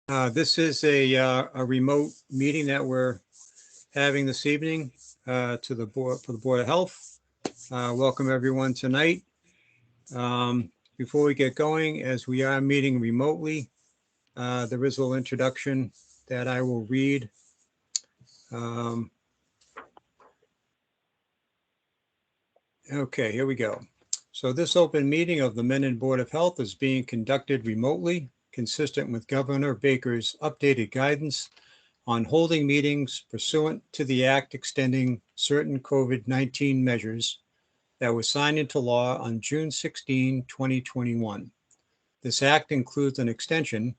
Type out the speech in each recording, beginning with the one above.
This is a remote meeting that we're having this evening to the board for the Board of Health. Welcome everyone tonight. Before we get going, as we are meeting remotely, there is a little introduction that I will read. Okay, here we go. So this open meeting of the Mendon Board of Health is being conducted remotely, consistent with Governor Baker's updated guidance on holding meetings pursuant to the act extending certain COVID-19 measures that was signed into law on June 16, 2021. This act includes an extension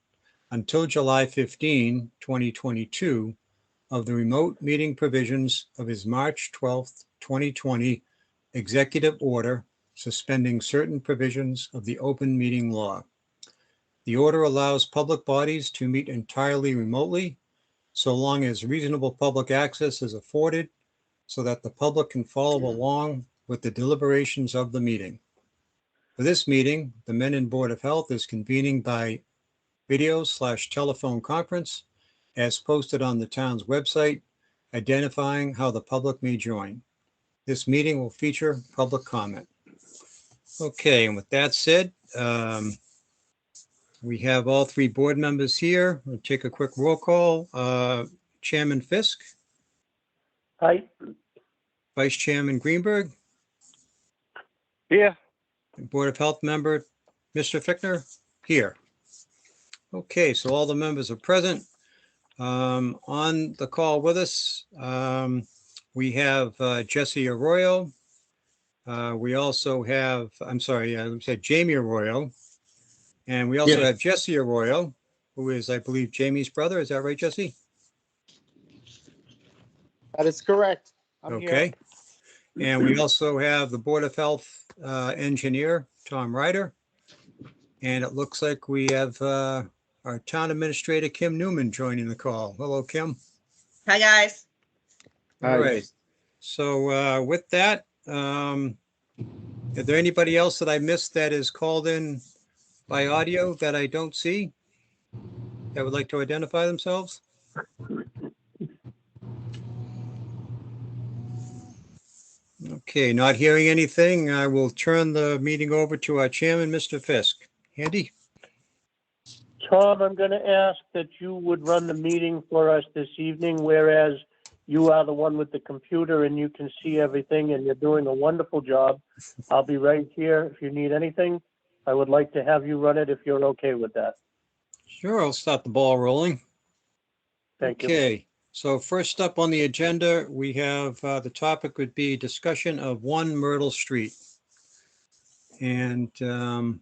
until July 15, 2022 of the remote meeting provisions of his March 12, 2020 executive order suspending certain provisions of the open meeting law. The order allows public bodies to meet entirely remotely so long as reasonable public access is afforded so that the public can follow along with the deliberations of the meeting. For this meeting, the Mendon Board of Health is convening by video/telephone conference as posted on the town's website, identifying how the public may join. This meeting will feature public comment. Okay, and with that said, we have all three board members here. We'll take a quick roll call. Chairman Fisk. Aye. Vice Chairman Greenberg. Here. Board of Health member, Mr. Fickner. Here. Okay, so all the members are present. On the call with us, we have Jesse Arroyo. We also have, Jamie Arroyo. And we also have Jesse Arroyo, who is, I believe, Jamie's brother. Is that right, Jesse? That is correct. I'm okay. Here. And we also have the Board of Health engineer, Tom Ryder. And it looks like we have our town administrator, Kim Newman, joining the call. Hello, Kim. Hi, guys. All right. So with that, is there anybody else that I missed that is called in by audio that I don't see that would like to identify themselves? Okay, not hearing anything. I will turn the meeting over to our chairman, Mr. Fisk. Andy? Tom, I'm going to ask that you would run the meeting for us this evening, whereas you are the one with the computer and you can see everything and you're doing a wonderful job. I'll be right here if you need anything. I would like to have you run it if you're okay with that. Sure, I'll start the ball rolling. Thank you. Okay, so first up on the agenda, we have the topic would be discussion of 1 Myrtle Street. And I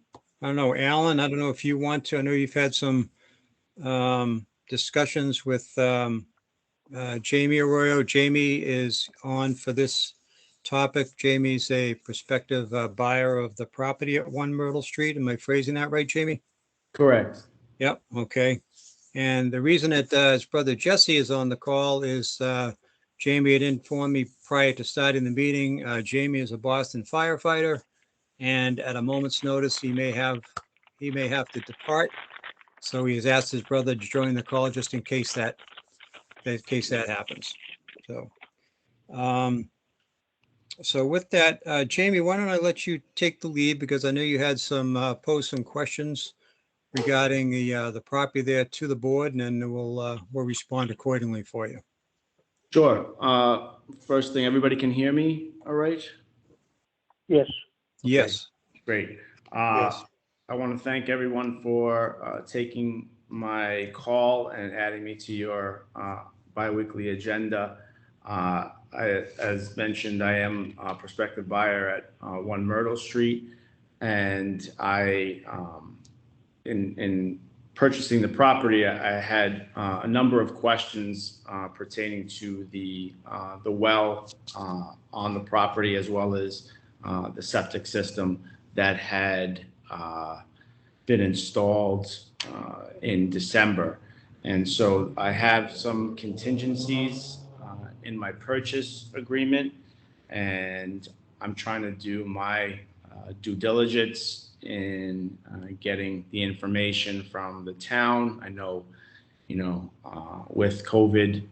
don't know, Alan, I don't know if you want to, I know you've had some discussions with Jamie Arroyo. Jamie is on for this topic. Jamie's a prospective buyer of the property at 1 Myrtle Street. Am I phrasing that right, Jamie? Correct. Yep. Okay. And the reason that his brother Jesse is on the call is Jamie had informed me prior to starting the meeting. Jamie is a Boston firefighter, and at a moment's notice, he may have to depart. So he has asked his brother to join the call just in case that happens. So. So with that, Jamie, why don't I let you take the lead, because I know you had some posts and questions regarding the property there to the board, and then we'll respond accordingly for you. Sure. First thing, everybody can hear me all right? Yes. Okay. Yes. Great. Yes. I want to thank everyone for taking my call and adding me to your biweekly agenda. As mentioned, I am a prospective buyer at 1 Myrtle Street, and in purchasing the property, I had a number of questions pertaining to the well on the property, as well as the septic system that had been installed in December. And so I have some contingencies in my purchase agreement, and I'm trying to do my due diligence in getting the information from the town. I know with COVID,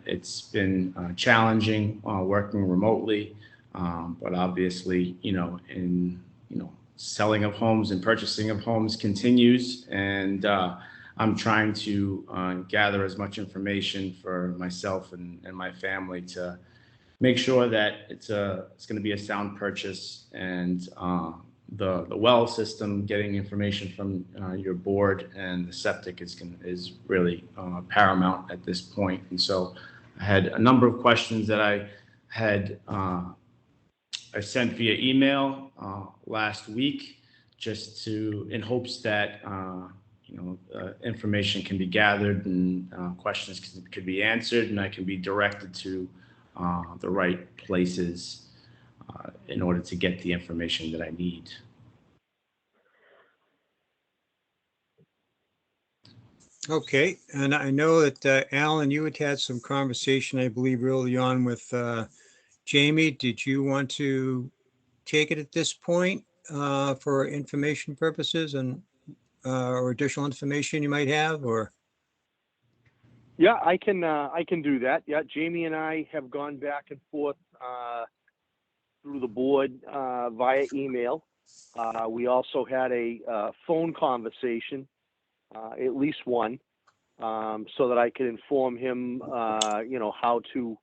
it's been challenging working remotely. But obviously, selling of homes and purchasing of homes continues, and I'm trying to gather as much information for myself and my family to make sure that it's going to be a sound purchase, and the well system, getting information from your board and the septic is really paramount at this point. And so I had a number of questions that I had I sent via email last week, just in hopes that information can be gathered and questions could be answered, and I can be directed to the right places in order to get the information that I need. Okay, and I know that Alan, you had some conversation, I believe, early on with Jamie. Did you want to take it at this point for information purposes and or additional information you might have, or? Yeah, I can do that. Yeah, Jamie and I have gone back and forth through the board via email. We also had a phone conversation, at least one, so that I could inform him, how to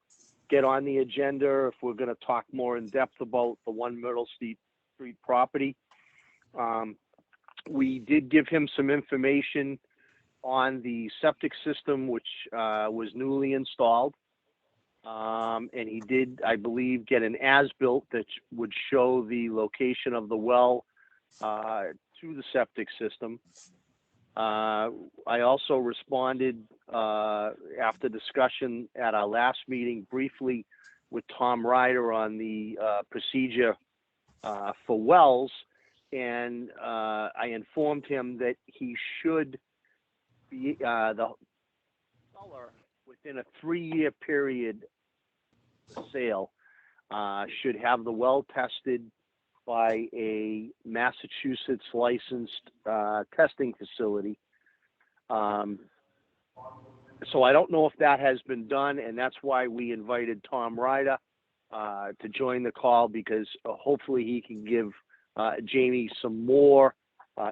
get on the agenda if we're going to talk more in depth about the 1 Myrtle Street property. We did give him some information on the septic system, which was newly installed. And he did, I believe, get an as-built that would show the location of the well to the septic system. I also responded after discussion at our last meeting briefly with Tom Ryder on the procedure for wells, and I informed him that he should be the seller within a 3-year period of sale should have the well tested by a Massachusetts licensed testing facility. So I don't know if that has been done, and that's why we invited Tom Ryder to join the call, because hopefully he can give Jamie some more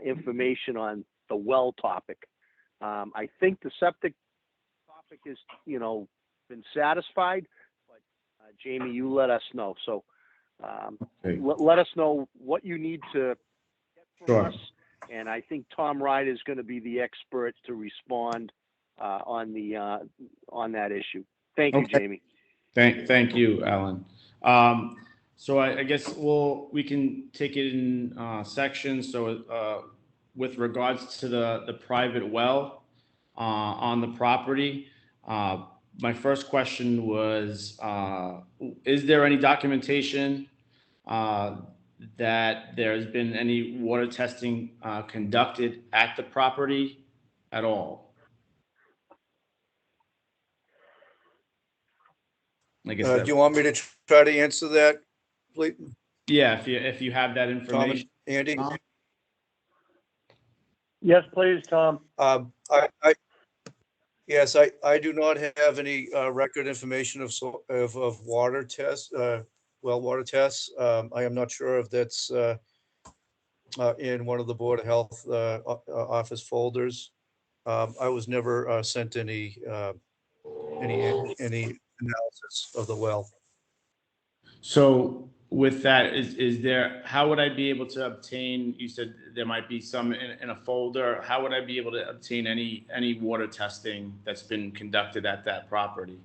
information on the well topic. I think the septic topic is, been satisfied, but Jamie, you let us know. So let us know what you need to get from us, and I think Tom Ryder is going to be the expert to respond on that issue. Thank you, Jamie. Thank you, Alan. So I guess we can take it in sections. So with regards to the private well on the property, my first question was, is there any documentation that there's been any water testing conducted at the property at all? I guess do you want me to try to answer that, please? Yeah, if you have that information. Tom and Andy? Yes, please, Tom. Yes, I do not have any record information of water tests, well water tests. I am not sure if that's in one of the Board of Health office folders. I was never sent any analysis of the well. So with that, is there, how would I be able to obtain, you said there might be some in a folder, how would I be able to obtain any water testing that's been conducted at that property?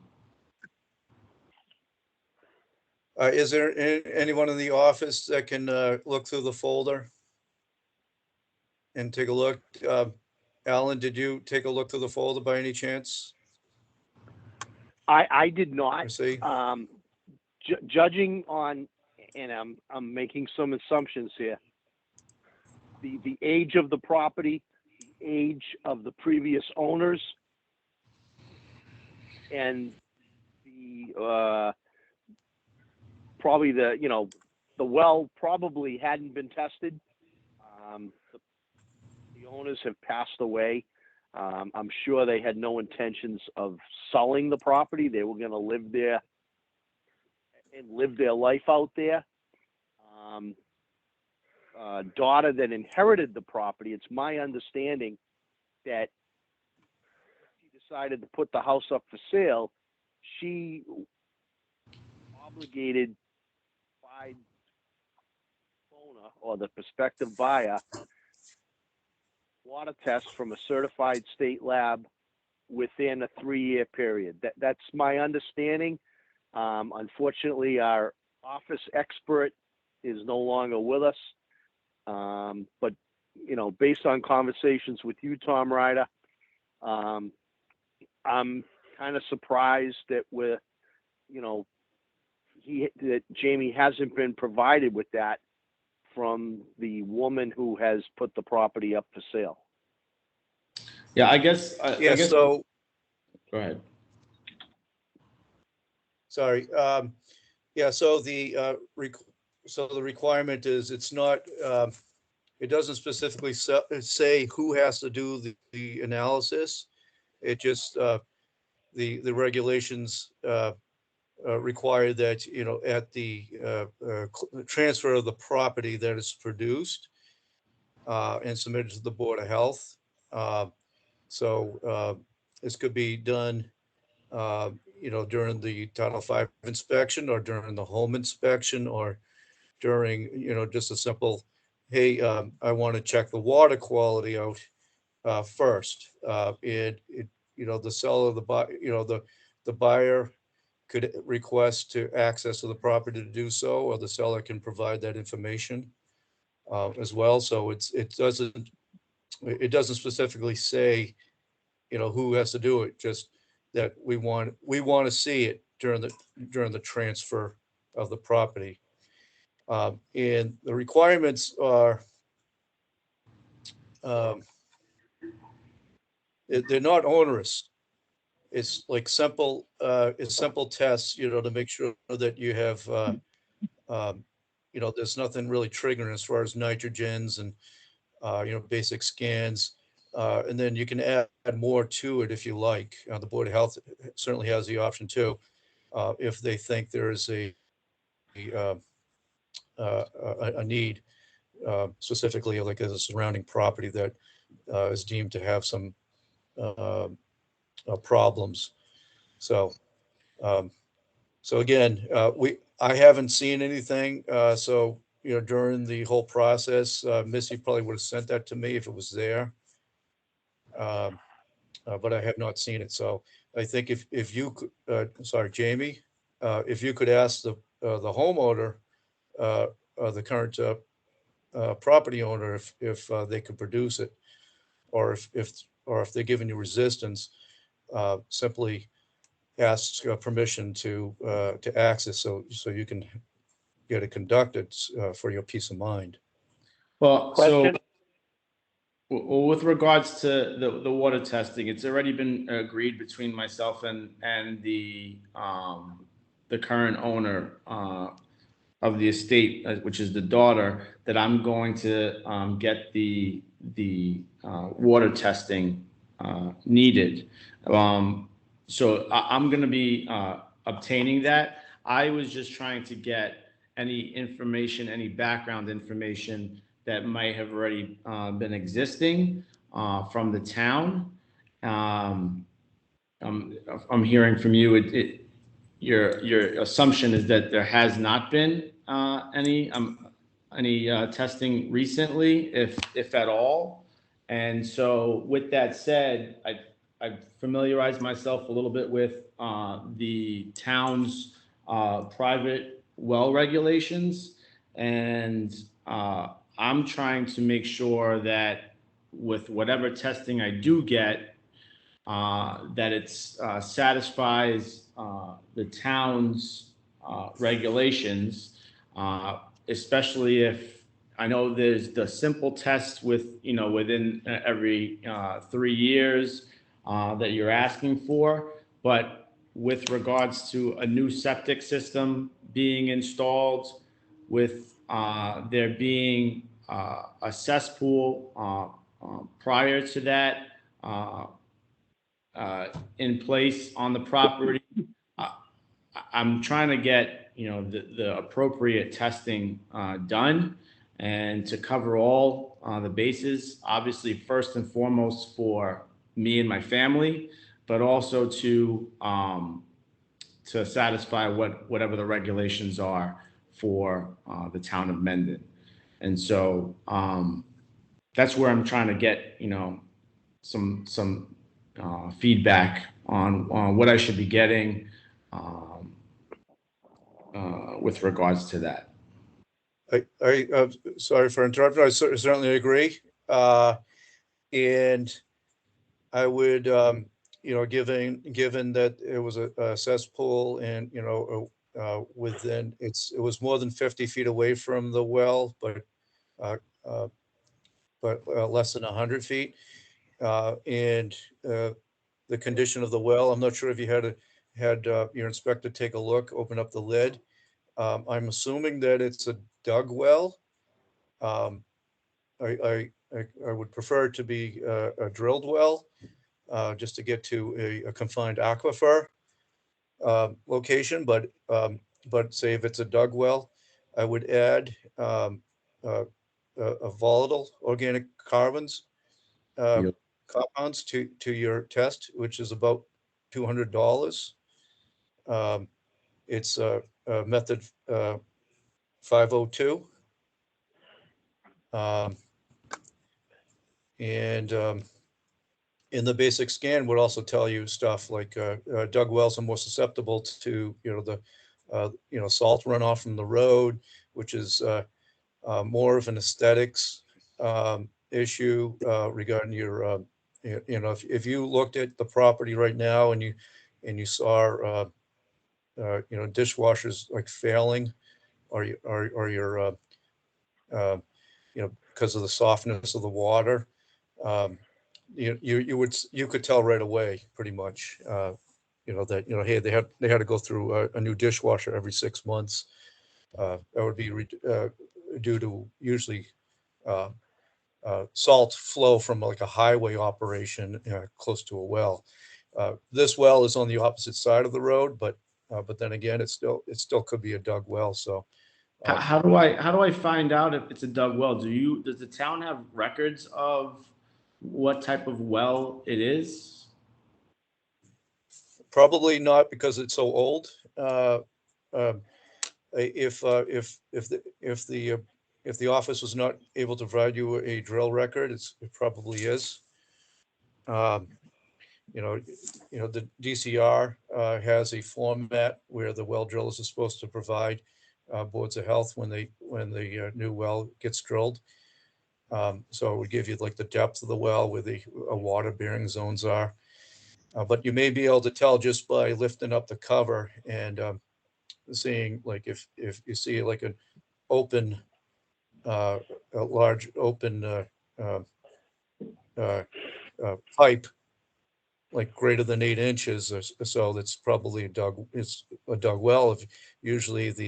Is there anyone in the office that can look through the folder and take a look? Alan, did you take a look through the folder by any chance? I did not. See? Judging on, and I'm making some assumptions here, the age of the property, the age of the previous owners, and the probably the well probably hadn't been tested. The owners have passed away. I'm sure they had no intentions of selling the property. They were going to live there and live their life out there. Daughter that inherited the property, it's my understanding that she decided to put the house up for sale. She obligated by owner or the prospective buyer water test from a certified state lab within a 3-year period. That's my understanding. Unfortunately, our office expert is no longer with us. But, you know, based on conversations with you, Tom Ryder, I'm kind of surprised that that Jamie hasn't been provided with that from the woman who has put the property up for sale. Yeah, I guess. Yeah, so, Go ahead. sorry. Yeah, so the requirement is, it's not, it doesn't specifically say who has to do the analysis. It just, the regulations require that, you know, at the transfer of the property that is produced and submitted to the Board of Health. So this could be done, you know, during the Title V inspection, or during the home inspection, or during, you know, just a simple, hey, I want to check the water quality out first. You know, the seller, you know, the buyer could request to access to the property to do so, or the seller can provide that information as well. So it doesn't specifically say, you know, who has to do it, just that we want to see it during the transfer of the property. And the requirements are, they're not onerous. It's like simple tests, you know, to make sure that you have, you know, there's nothing really triggering as far as nitrogens and, you know, basic scans. And then you can add more to it if you like. The Board of Health certainly has the option too, if they think there is a need, specifically like as a surrounding property that is deemed to have some problems. So, so again, I haven't seen anything. So, you know, during the whole process, Missy probably would have sent that to me if it was there. But I have not seen it. So I think if you could, sorry, Jamie, if you could ask the homeowner, the current property owner, if they could produce it, or if they're giving you resistance, simply ask permission to access, so you can get it conducted for your peace of mind. Well, so Question? with regards to the water testing, it's already been agreed between myself and the current owner of the estate, which is the daughter, that I'm going to get the water testing needed. So I'm going to be obtaining that. I was just trying to get any information, any background information that might have already been existing from the town. I'm hearing from you, your assumption is that there has not been any testing recently, if at all. And so with that said, I've familiarized myself a little bit with the town's private well regulations, and I'm trying to make sure that with whatever testing I do get, that it satisfies the town's regulations, especially if I know there's the simple test within every 3 years that you're asking for, but with regards to a new septic system being installed, with there being a cesspool prior to that, uh, in place on the property. I'm trying to get, the appropriate testing done and to cover all the bases, obviously first and foremost for me and my family, but also to satisfy whatever the regulations are for the town of Mendon. And so that's where I'm trying to get, some feedback on what I should be getting with regards to that. Sorry for interrupting. I certainly agree. And I would, given that it was a cesspool and, it was more than 50 feet away from the well, but uh, uh, less than 100 feet. And the condition of the well, I'm not sure if you had your inspector take a look, open up the lid. I'm assuming that it's a dug well. Um, I would prefer it to be a drilled well, just to get to a confined aquifer location. But say if it's a dug well, I would add a volatile organic carbons Yep. compounds to your test, which is about $200. It's a method 502. And in the basic scan would also tell you stuff like dug wells are more susceptible to the salt runoff from the road, which is more of an aesthetics issue regarding your if you looked at the property right now and you saw dishwashers like failing or your because of the softness of the water, you could tell right away pretty much that hey, they had to go through a new dishwasher every 6 months. That would be due to usually salt flow from like a highway operation close to a well. This well is on the opposite side of the road, but then again, it still could be a dug well. So How do I find out if it's a dug well? Does the town have records of what type of well it is? probably not, because it's so old. Um, if the office was not able to provide you a drill record, it probably is. Um, the DCR has a format where the well drillers are supposed to provide boards of health when the new well gets drilled. So it would give you like the depth of the well, where the water bearing zones are. But you may be able to tell just by lifting up the cover and seeing, like, if you see like an open, a large open uh, uh, pipe, like greater than 8 inches or so, that's probably it's a dug well. If usually if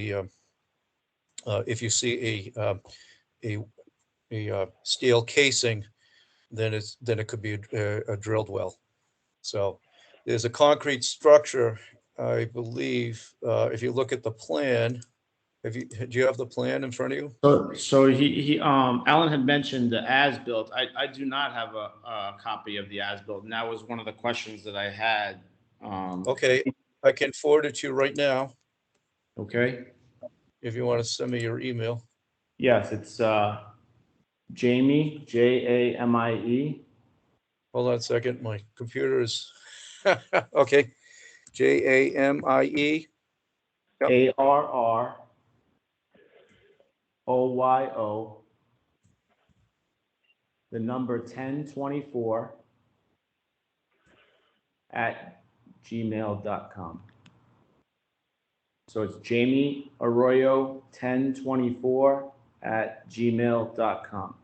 you see a steel casing, then it could be a drilled well. So there's a concrete structure, I believe. If you look at the plan, do you have the plan in front of you? So Alan had mentioned the as-built. I do not have a copy of the as-built, and that was one of the questions that I had. Okay, I can forward it to you right now Okay. if you want to send me your email. Yes, it's Jamie, Jamie. Hold on a second, my computer is okay. Jamie. Yep. ARROYO, the number 1024 at gmail.com. So it's Jamie Arroyo 1024 at gmail.com.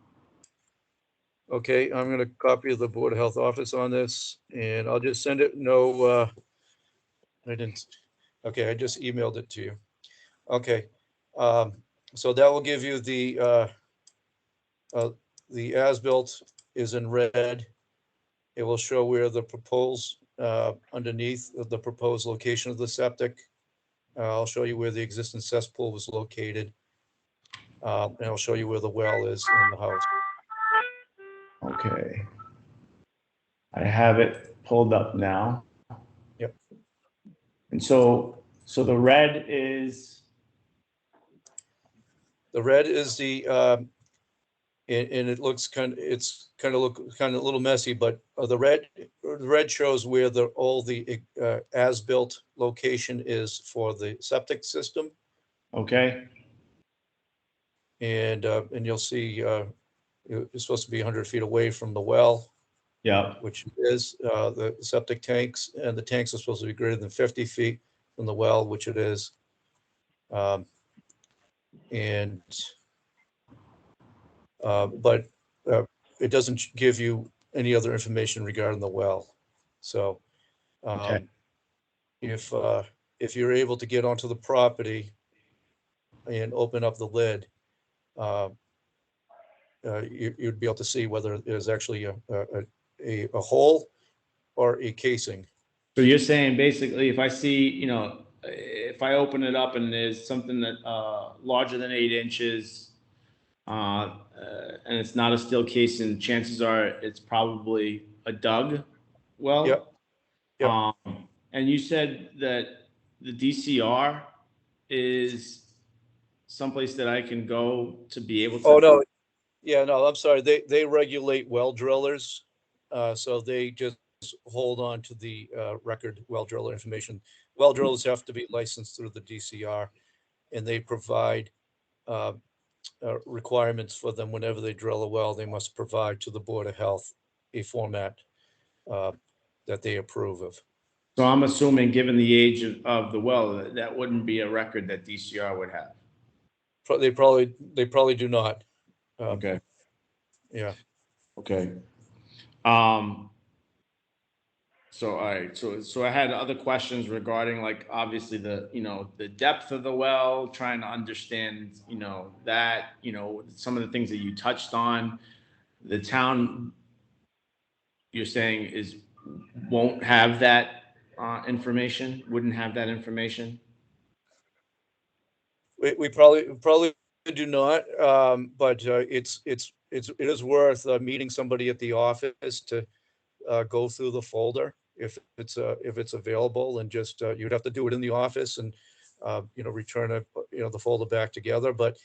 Okay, I'm going to copy the Board of Health office on this, and I'll just send it. No, I didn't. Okay, I just emailed it to you. Okay, so that will give you the as-built is in red. It will show where the proposed, underneath the proposed location of the septic. I'll show you where the existing cesspool was located. And I'll show you where the well is in the house. Okay. I have it pulled up now. Yep. And so the red is, The red is the, and it looks it's kind of a little messy, but the red shows where all the as-built location is for the septic system. okay, And you'll see, it's supposed to be 100 feet away from the well, yeah, which is the septic tanks, and the tanks are supposed to be greater than 50 feet from the well, which it is. And but it doesn't give you any other information regarding the well. So okay. if you're able to get onto the property and open up the lid, you'd be able to see whether there's actually a hole or a casing. So you're saying basically if I see, if I open it up and there's something that larger than 8 inches, and it's not a steel casing, chances are it's probably a dug well. Yep. Yep. And you said that the DCR is someplace that I can go to be able to. Oh, no. Yeah, no, I'm sorry. They regulate well drillers. So they just hold on to the record well driller information. Well drillers have to be licensed through the DCR, and they provide requirements for them whenever they drill a well. They must provide to the Board of Health a format that they approve of. So I'm assuming, given the age of the well, that wouldn't be a record that DCR would have. They probably do not. Okay. Yeah. Okay. So, all right. So I had other questions regarding, like, obviously the depth of the well, trying to understand, that, some of the things that you touched on. The town, you're saying, won't have that information, wouldn't have that information. We probably do not, but it is worth meeting somebody at the office to go through the folder if it's available, and just you'd have to do it in the office and return the folder back together, but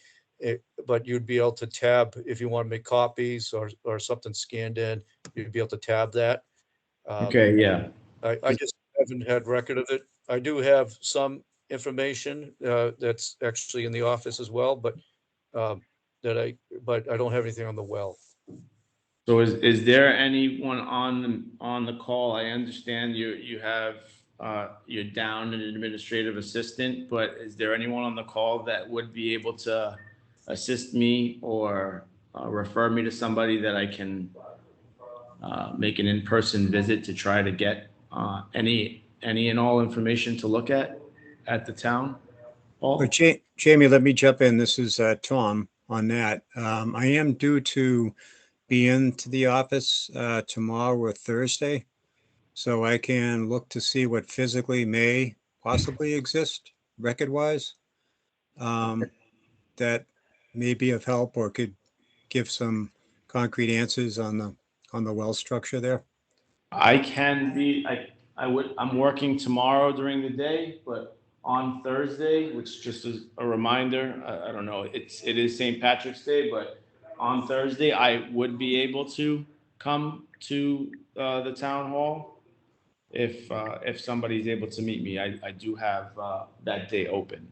you'd be able to tab if you want to make copies or something scanned in. You'd be able to tab that. Okay. Yeah. I just haven't had record of it. I do have some information that's actually in the office as well, but I don't have anything on the well. So is there anyone on the call? I understand you have you're down an administrative assistant, but is there anyone on the call that would be able to assist me or refer me to somebody that I can make an in-person visit to try to get any and all information to look at the town hall? But Jamie, let me jump in. This is Tom on that. I am due to be into the office tomorrow or Thursday, so I can look to see what physically may possibly exist record-wise that may be of help or could give some concrete answers on the well structure there. I'm working tomorrow during the day, but on Thursday, which just is a reminder, I don't know, it is St. Patrick's Day, but on Thursday, I would be able to come to the town hall if somebody's able to meet me. I do have that day open.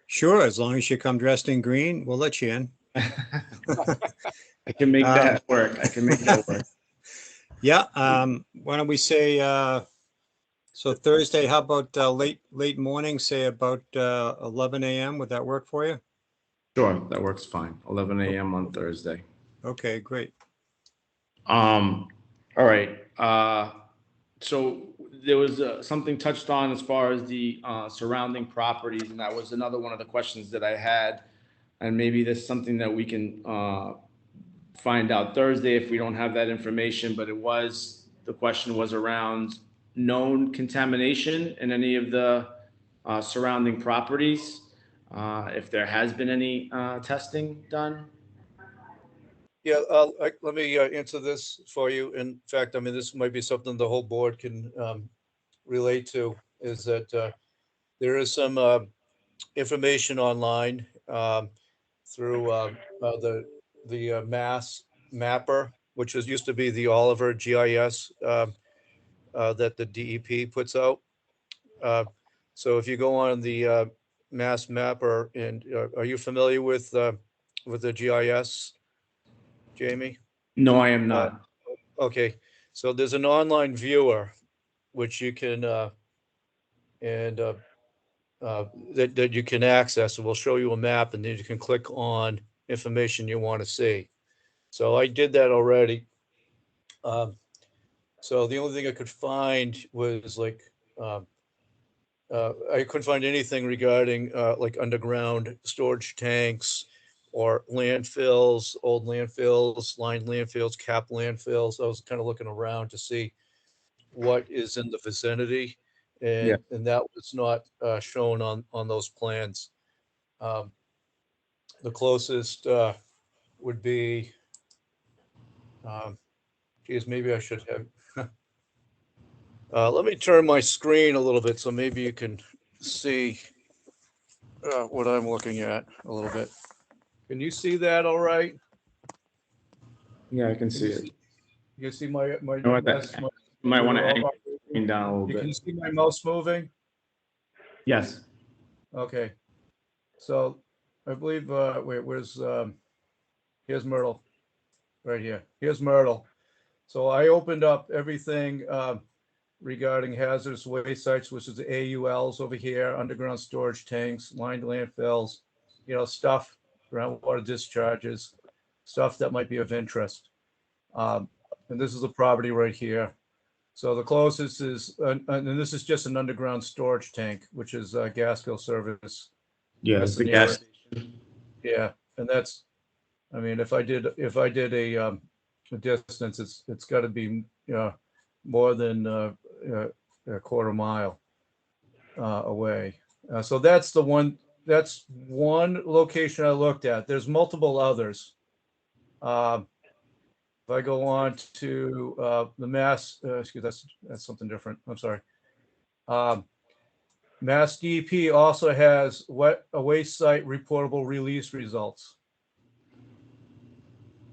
Sure, as long as you come dressed in green, we'll let you in. I can make that work. Yeah. Why don't we say, so Thursday, how about late morning, say about 11 a.m. Would that work for you? Sure, that works fine. 11 a.m. on Thursday. Okay, great. All right. So there was something touched on as far as the surrounding properties, and that was another one of the questions that I had. And maybe there's something that we can find out Thursday if we don't have that information. But it was the question was around known contamination in any of the surrounding properties, if there has been any testing done. Yeah, let me answer this for you. In fact, I mean, this might be something the whole board can relate to, is that there is some information online through the Mass Mapper, which was used to be the Oliver GIS that the DEP puts out. So if you go on the Mass Mapper, and are you familiar with the GIS, Jamie? No, I am not. Okay, so there's an online viewer which you can that you can access. It will show you a map, and then you can click on information you want to see. So I did that already. So the only thing I could find was like I couldn't find anything regarding like underground storage tanks or landfills, old landfills, lined landfills, cap landfills. I was kind of looking around to see what is in the vicinity, Yeah. and that was not shown on those plans. The closest would be, geez, maybe I should have. Let me turn my screen a little bit so maybe you can see what I'm looking at a little bit. Can you see that all right? Yeah, I can Can see you it. see, you see my You know what, mouse? you might want to computer angle the screen down a little Can you bit. see my mouse moving? Yes. Okay. So I believe, wait, here's Myrtle, right here. Here's Myrtle. So I opened up everything regarding hazardous waste sites, which is the AULs over here, underground storage tanks, lined landfills, stuff, groundwater discharges, stuff that might be of interest. And this is the property right here. So the closest is, and this is just an underground storage tank, which is Gaskill Service. Yeah, That's it's the the gas nearest. station. Yeah, and that's, I mean, if I did a distance, it's got to be more than a quarter mile away. So that's one location I looked at. There's multiple others. If I go on to the Mass, excuse, that's something different. I'm sorry. Mass DEP also has a waste site reportable release results.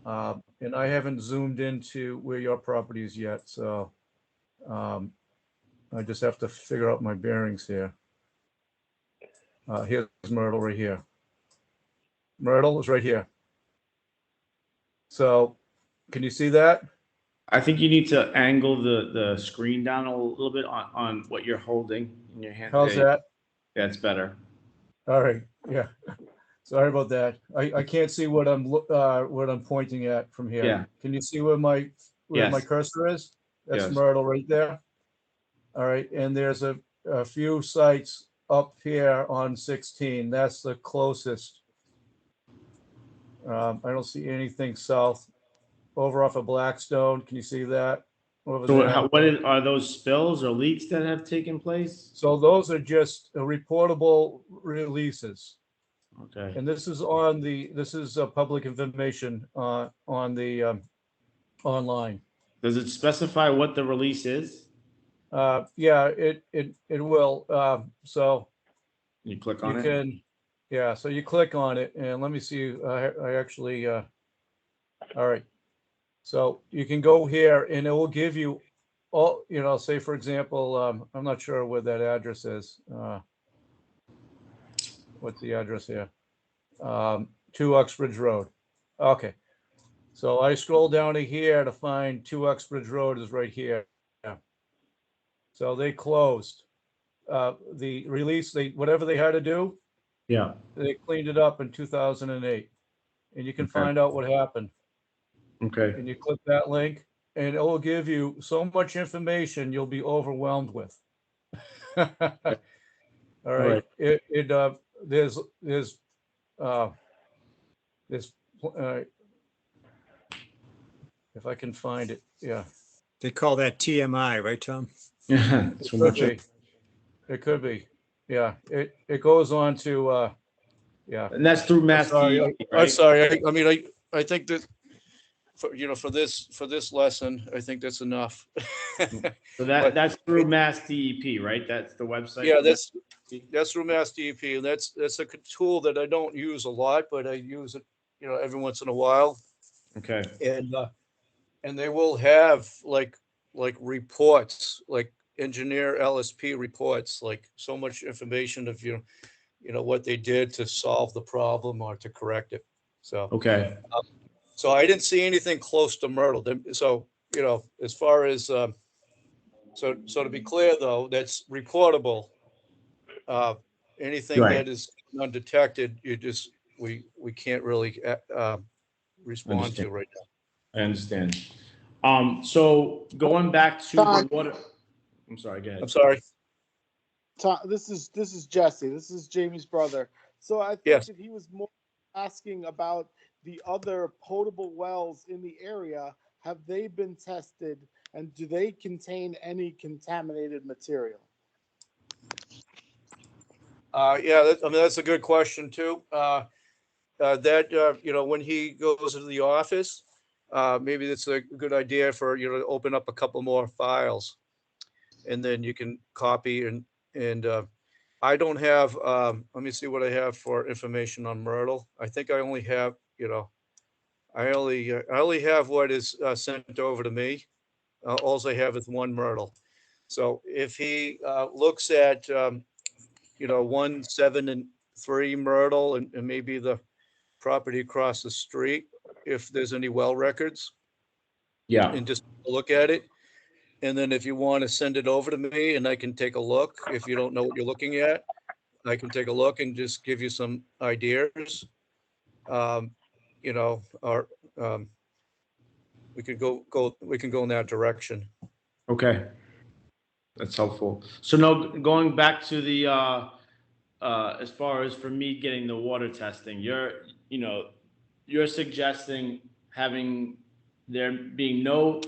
And I haven't zoomed into where your property is yet, so I just have to figure out my bearings here. Here's Myrtle right here. Myrtle is right here. So can you see that? I think you need to angle the screen down a little bit on what you're holding in your hand. How's that? That's better. All right, yeah. Sorry about that. I can't see what I'm pointing at from here. Yeah. Can you see where my Yes. cursor is? That's Yes. Myrtle right there. All right, and there's a few sites up here on 16. That's the closest. I don't see anything south. Over off of Blackstone, can you see that? Over So there. are those spills or leaks that have taken place? So those are just reportable releases. Okay. And this is public information on the online. Does it specify what the release is? Yeah, it will. So You click you on it? can, yeah, so you click on it and let me see. I actually, all right. So you can go here and it will give you all, say for example, I'm not sure where that address is. What's the address here? 2 Uxbridge Road. Okay. So I scroll down to here to find 2 Uxbridge Road is right here. So they closed the release. Whatever they had to do, Yeah. they cleaned it up in 2008, and you can Okay. find out what happened. Okay. And you click that link, and it will give you so much information you'll be overwhelmed with. All right. There's if I can find it, yeah. They call that TMI, right, Tom? Too Could much. be. It could be. Yeah, it goes on to, yeah. And that's through I'm Mass sorry, DEP, I'm right? sorry. I mean, I think that for this lesson, I think that's enough. So that But that's through Mass DEP, right? That's the website. yeah, for Mass DEP? that's through Mass DEP, and that's a tool that I don't use a lot, but I use it, every once in a while. Okay. And they will have like reports, like engineer LSP reports, like so much information of what they did to solve the problem or to correct it. So Okay. so I didn't see anything close to Myrtle. So as far as so to be clear though, that's reportable. Uh, anything Right. that is undetected, we can't really respond to Understand. right now. I understand. So going back to the Tom, water. I'm sorry. Go I'm ahead. sorry. Tom, this is Jesse. This is Jamie's brother. So I think Yes. that he was more asking about the other potable wells in the area. Have they been tested, and do they contain any contaminated material? Yeah, I mean, that's a good question too. When he goes into the office, maybe that's a good idea for you to open up a couple more files, and then you can copy and I don't have. Let me see what I have for information on Myrtle. I think I only have. I only have what is sent over to me. All I have is one Myrtle. So if he looks at 1, 7, and 3 Myrtle and maybe the property across the street, if there's any well records, Yeah. and just look at it. And then if you want to send it over to me and I can take a look, if you don't know what you're looking at, I can take a look and just give you some ideas. Or we can go in that direction. Okay. That's helpful. So now going back to the as far as for me getting the water testing, you're suggesting having there being no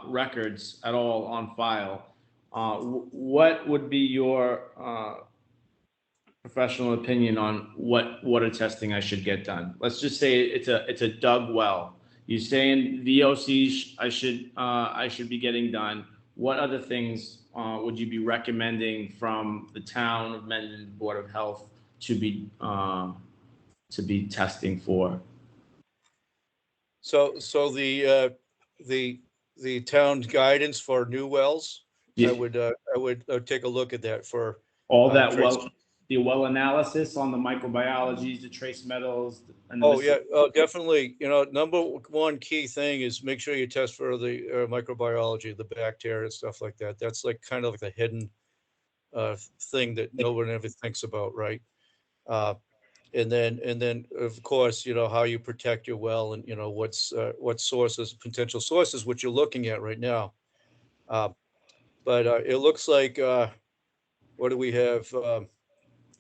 records at all on file. What would be your professional opinion on what water testing I should get done? Let's just say it's a dug well. You say in VOC I should be getting done. What other things would you be recommending from the town of Mendon Board of Health to be testing for? So the town guidance for new wells, Yeah. I would take a look at that for All that trace. the well analysis on the microbiologies, the trace metals, and the Oh, yeah, definitely. Number one key thing is make sure you test for the microbiology, the bacteria and stuff like that. That's like kind of like the hidden thing that no one ever thinks about, right? And then of course, how you protect your well and what sources, potential sources, what you're looking at right now. But it looks like what do we have?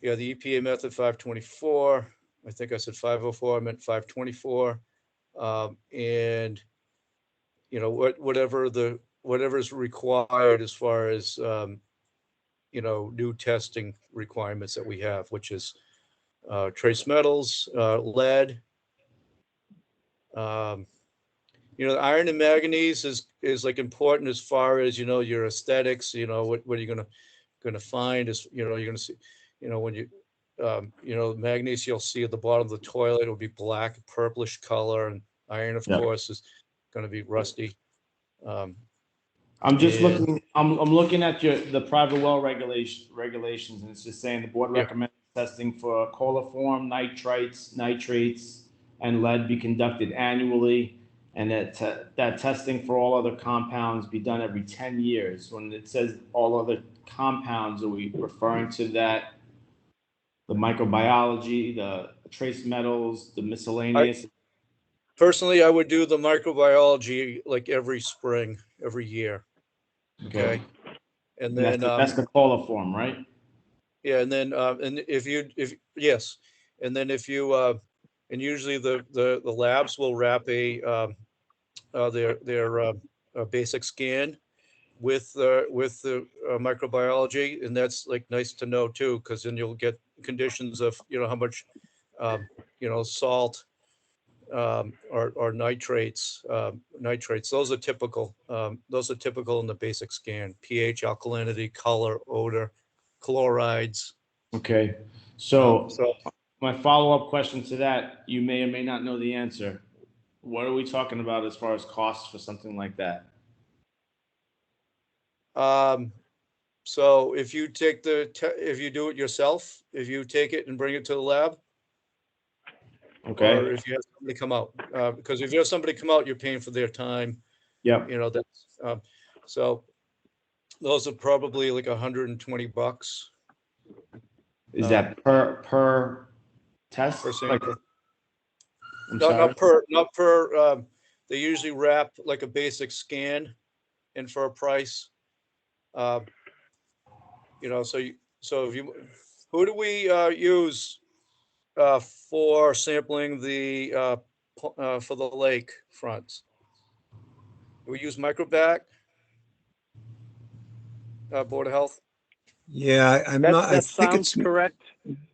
Yeah, the EPA method 524. I think I said 504. I meant 524. And whatever's required as far as new testing requirements that we have, which is trace metals, lead. Iron and manganese is like important as far as your aesthetics. What are you gonna find is you're gonna see when you manganese you'll see at the bottom of the toilet it'll be black, purplish color, and iron of Yeah. course is going to be rusty. I'm just And looking. I'm looking at the private well regulations, and it's just saying the board Yeah. recommends testing for coliform, nitrates, and lead be conducted annually, and that testing for all other compounds be done every 10 years. When it says all other compounds, are we referring to that? The microbiology, the trace metals, the miscellaneous. personally, I would do the microbiology like every spring, every year. Okay. And then That's the coliform, right? yeah, and then and if yes, and then if you and usually the labs will wrap their a basic scan with the microbiology, and that's like nice to know too, because then you'll get conditions of, how much, salt, or nitrates. Those are typical. Those are typical in the basic scan: pH, alkalinity, color, odor, chlorides. Okay, so So my follow-up question to that, you may or may not know the answer. What are we talking about as far as costs for something like that? So if you take if you do it yourself, if you take it and bring it to the lab, or Okay, if you have somebody come out, because if you have somebody come out, you're paying for their time. yep. That's so those are probably like $120 Is that per test? per sample. I'm No, sorry. not per. They usually wrap like a basic scan, and for a price. So if you, who do we use for sampling the for the lake fronts? Do we use Microbac, Board of Health? Yeah, I'm That, not, I that think sounds it's, correct.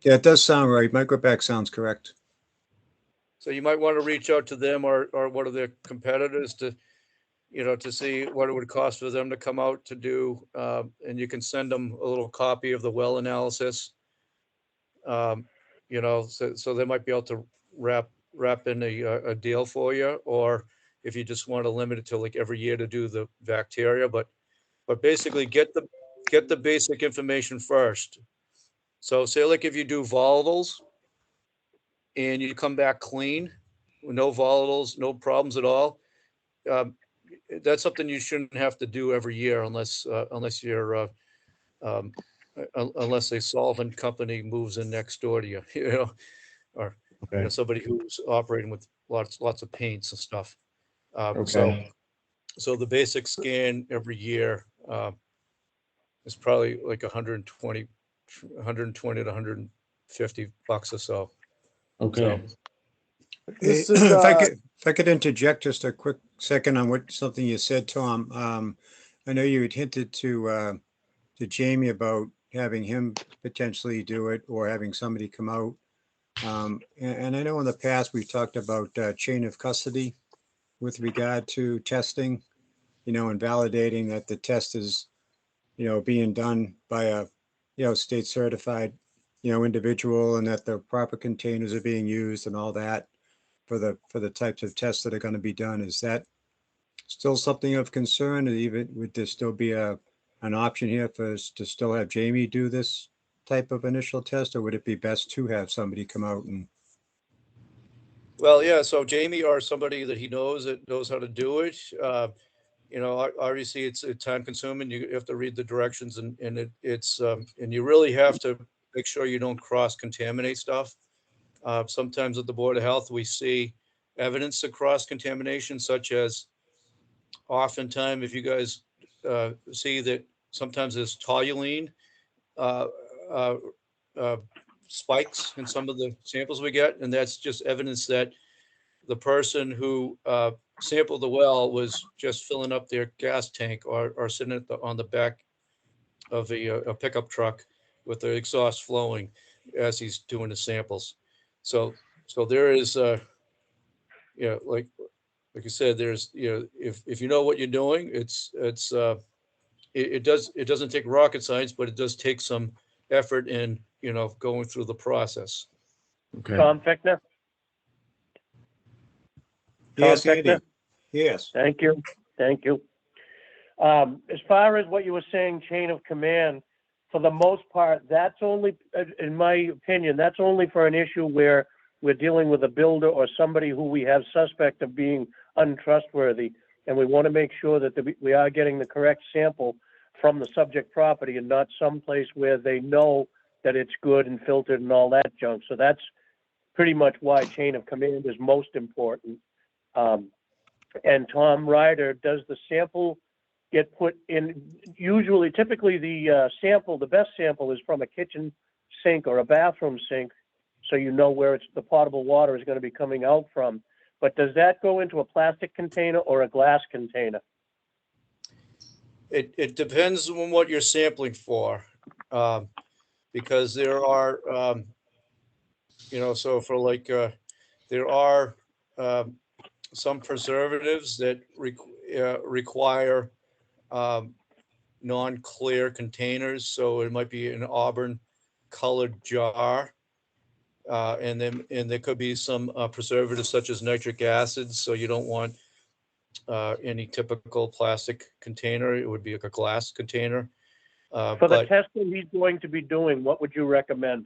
yeah, it does sound right. Microbac sounds correct. So you might want to reach out to them or one of their competitors to, to see what it would cost for them to come out to do, and you can send them a little copy of the well analysis. So they might be able to wrap in a deal for you, or if you just want to limit it to like every year to do the bacteria, but basically get the basic information first. So say like if you do volatiles and you come back clean, with no volatiles, no problems at all, um, that's something you shouldn't have to do every year unless you're um, unless a solvent company moves in next door to you, or Okay, somebody who's operating with lots of paints and stuff. okay, So the basic scan every year is probably like 120 to $150 or so. okay. This is, If I could interject just a quick second on something you said, Tom. I know you had hinted to Jamie about having him potentially do it or having somebody come out. And I know in the past we've talked about chain of custody with regard to testing, and validating that the test is, being done by a, state certified, individual, and that the proper containers are being used and all that for the types of tests that are going to be done. Is that still something of concern? Or even would there still be an option here for us to still have Jamie do this type of initial test, or would it be best to have somebody come out and? Well, yeah. So Jamie or somebody that he knows that knows how to do it. Obviously it's time consuming. You have to read the directions, and it's and you really have to make sure you don't cross contaminate stuff. Sometimes at the Board of Health, we see evidence of cross contamination, such as oftentimes if you guys see that sometimes there's toluene uh, uh, uh, spikes in some of the samples we get, and that's just evidence that the person who sampled the well was just filling up their gas tank, or sitting on the back of a pickup truck with the exhaust flowing as he's doing the samples. So there is, like you said, there's, if you know what you're doing, it doesn't take rocket science, but it does take some effort in, going through the process. Okay. Tom Fickner? Yes, Tom Andy. Fickner? Yes. Thank you. Thank you. As far as what you were saying, chain of command, for the most part, that's only, in my opinion, that's only for an issue where we're dealing with a builder or somebody who we have suspect of being untrustworthy. And we want to make sure that we are getting the correct sample from the subject property and not someplace where they know that it's good and filtered and all that junk. So that's pretty much why chain of command is most important. And Tom Ryder, does the sample get put in? Usually, typically the best sample is from a kitchen sink or a bathroom sink, so you know where the potable water is going to be coming out from. But does that go into a plastic container or a glass container? it depends on what you're sampling for. Because there are, so for like, there are, some preservatives that require, um, non-clear containers, so it might be an auburn colored jar. And there could be some preservatives such as nitric acid, so you don't want any typical plastic container. It would be like a glass container. For the But testing he's going to be doing, what would you recommend?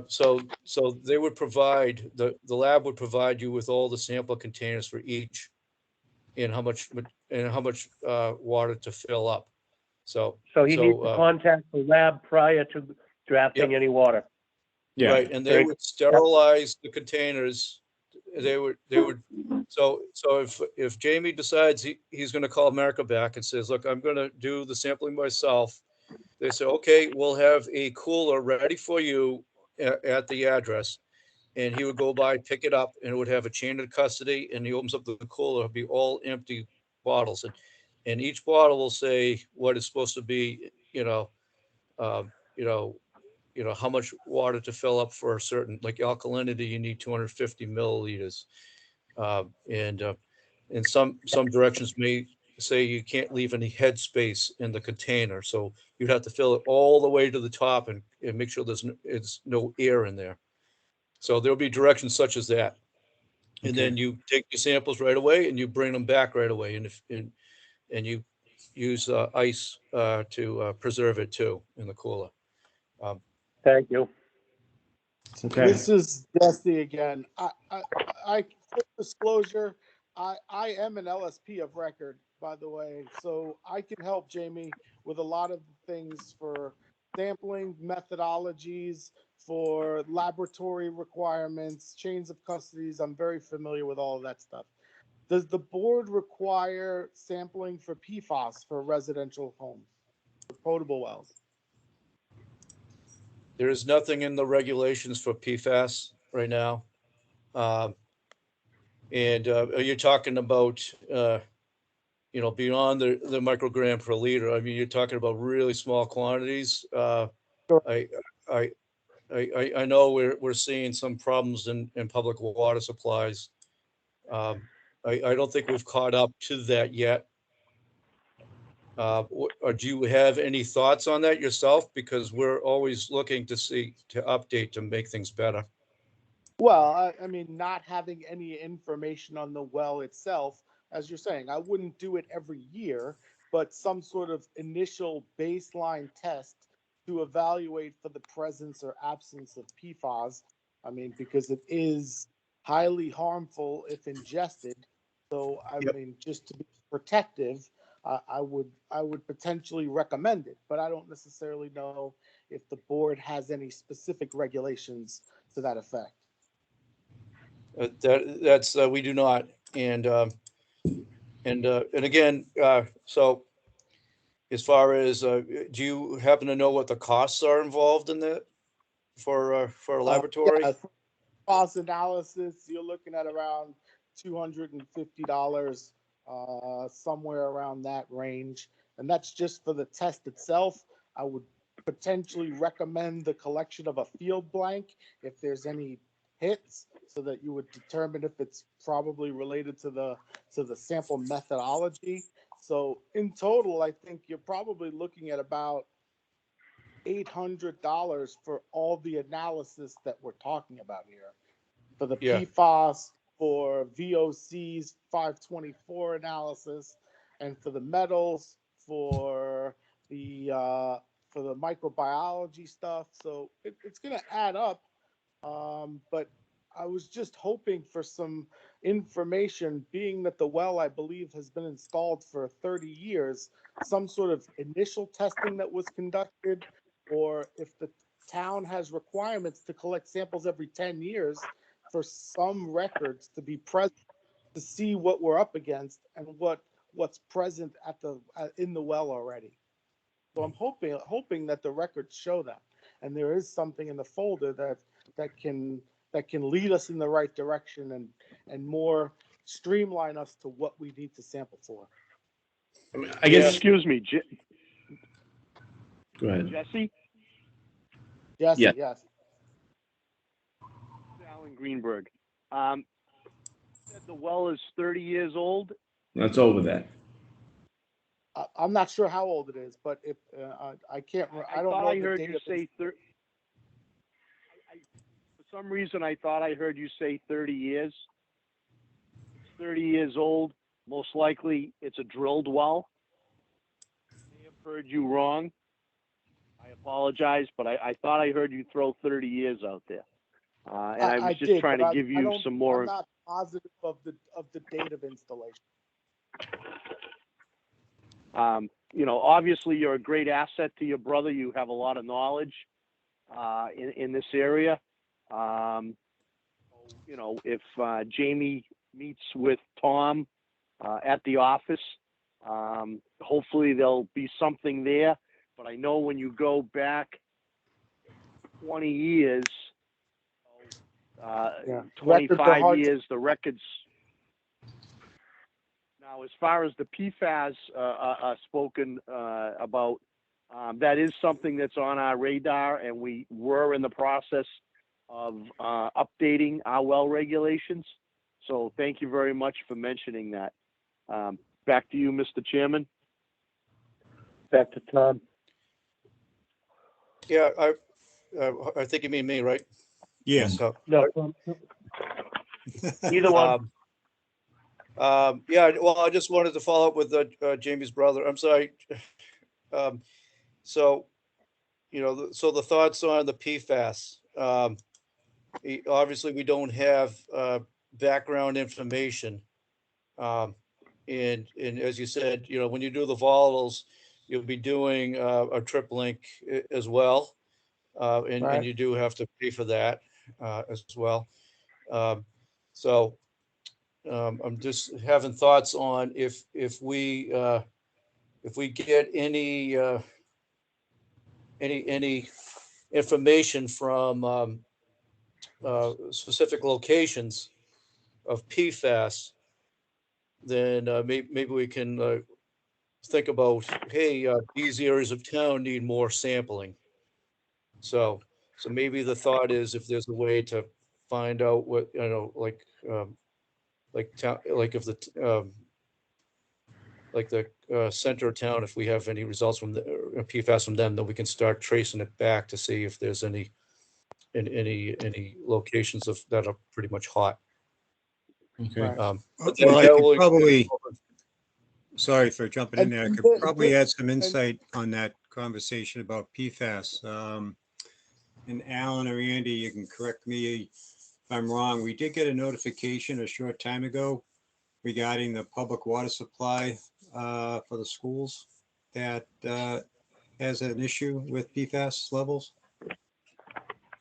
so they would provide, the lab would provide you with all the sample containers for each and how much water to fill up. So So he needs to contact the lab prior to drafting any water. Yeah. right, and they Very would sterilize the containers. They would, so if Jamie decides he's gonna call America back and says, look, I'm gonna do the sampling myself, they say, okay, we'll have a cooler ready for you at the address. And he would go by, pick it up, and it would have a chain of custody, and he opens up the cooler, it'll be all empty bottles. And each bottle will say what it's supposed to be, um, you know, how much water to fill up for a certain, like alkalinity, you need 250 milliliters. And some directions may say you can't leave any headspace in the container. So you'd have to fill it all the way to the top and make sure it's no air in there. So there'll be directions such as that. And Okay. then you take your samples right away and you bring them back right away. And you use ice to preserve it too in the cooler. Thank you. Okay. This is Dusty again. Full disclosure, I am an LSP of record, by the way, so I can help Jamie with a lot of things for sampling methodologies, for laboratory requirements, chains of custodies. I'm very familiar with all of that stuff. Does the board require sampling for PFOS for residential homes, for potable wells? There is nothing in the regulations for PFAS right now. And you're talking about, beyond the microgram per liter. I mean, you're talking about really small quantities. Sure. I, I, I know we're seeing some problems in public water supplies. I don't think we've caught up to that yet. Or do you have any thoughts on that yourself? Because we're always looking to update to make things better. Well, I mean, not having any information on the well itself, as you're saying, I wouldn't do it every year, but some sort of initial baseline test to evaluate for the presence or absence of PFAS. I mean, because it is highly harmful if ingested. So, I Yep. mean, just to be protective, I would potentially recommend it, but I don't necessarily know if the board has any specific regulations to that effect. That's we do not. And again, so as far as do you happen to know what the costs are involved in that for a laboratory? Yeah, for cost analysis, you're looking at around $250, somewhere around that range. And that's just for the test itself. I would potentially recommend the collection of a field blank if there's any hits, so that you would determine if it's probably related to the sample methodology. So in total, I think you're probably looking at about $800 for all the analysis that we're talking about here. For the Yeah. PFOS, for VOC's 524 analysis, and for the metals, for the microbiology stuff. So it's going to add up. But I was just hoping for some information, being that the well, I believe, has been installed for 30 years, some sort of initial testing that was conducted, or if the town has requirements to collect samples every 10 years for some records to be present to see what we're up against and what's present in the well already. So I'm hoping that the records show that, and there is something in the folder that can lead us in the right direction and more streamline us to what we need to sample for. I mean, I guess, Excuse me, go ahead. Jesse? Yes, Yeah. yes. Alan Greenberg. Said the well is 30 years old. That's over that. I'm not sure how old it is, but if I can't, I don't thought know I the heard date you of say 30. For some reason, I thought I heard you say 30 years. It's 30 years old. Most likely, it's a drilled well. I may have heard you wrong. I apologize, but I thought I heard you throw 30 years out there. And I was just did, trying but to give I you don't- some more. I'm not positive of the date of installation. You know, obviously you're a great asset to your brother. You have a lot of knowledge in this area. You know, if Jamie meets with Tom at the office, hopefully there'll be something there. But I know when you go back 20 years, Yeah. 25 Records are hard to- years, the records. Now, as far as the PFAS spoken about, that is something that's on our radar, and we were in the process of updating our well regulations. So thank you very much for mentioning that. Back to you, Mr. Chairman. Back to Tom. Yeah, I think you mean me, right? Yes. So, No, either one. yeah, well, I just wanted to follow up with Jamie's brother. I'm sorry. So, you know, so the thoughts on the PFAS. Obviously, we don't have background information. And as you said, you know, when you do the volatiles, you'll be doing a trip link as well. And Right. you do have to pay for that as well. So I'm just having thoughts on if we get any information from specific locations of PFAS, then maybe we can think about, hey, these areas of town need more sampling. So maybe the thought is if there's a way to find out what, you know, like if the center of town, if we have any results from the PFAS from them, then we can start tracing it back to see if there's any locations that are pretty much hot. Okay. Right. But then Well, I that could will- probably, sorry for jumping in there. I could And- probably add some insight on that conversation about PFAS. And Alan or Andy, you can correct me if I'm wrong. We did get a notification a short time ago regarding the public water supply for the schools that has an issue with PFAS levels.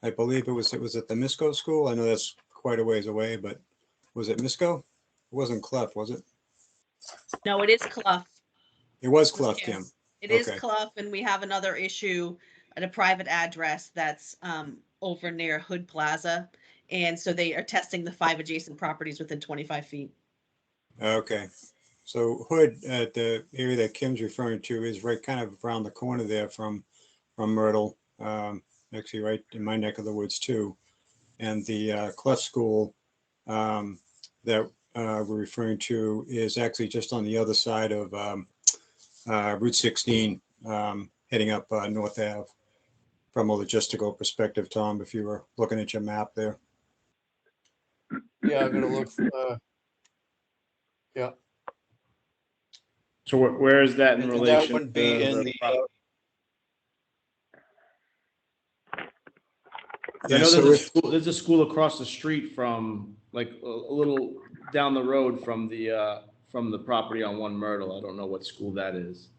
I believe it was at the Misco school. I know that's quite a ways away, but was it Misco? It wasn't Clough, was it? No, it is Clough. It was Clough, Kim. It is Okay. Clough, and we have another issue at a private address that's over near Hood Plaza. And so they are testing the 5 adjacent properties within 25 feet. Okay. So Hood, the area that Kim's referring to, is right kind of around the corner there from Myrtle, actually right in my neck of the woods too. And the Clough School that we're referring to is actually just on the other side of Route 16, heading up North Ave. From a logistical perspective, Tom, if you were looking at your map there. Yeah, I'm gonna look. Yeah. So where is that in And relation? that would be to in the the. prop- I Yeah, know so there's a school across the street from, like, a little down the road from the property on 1 Myrtle. I don't know what school that is.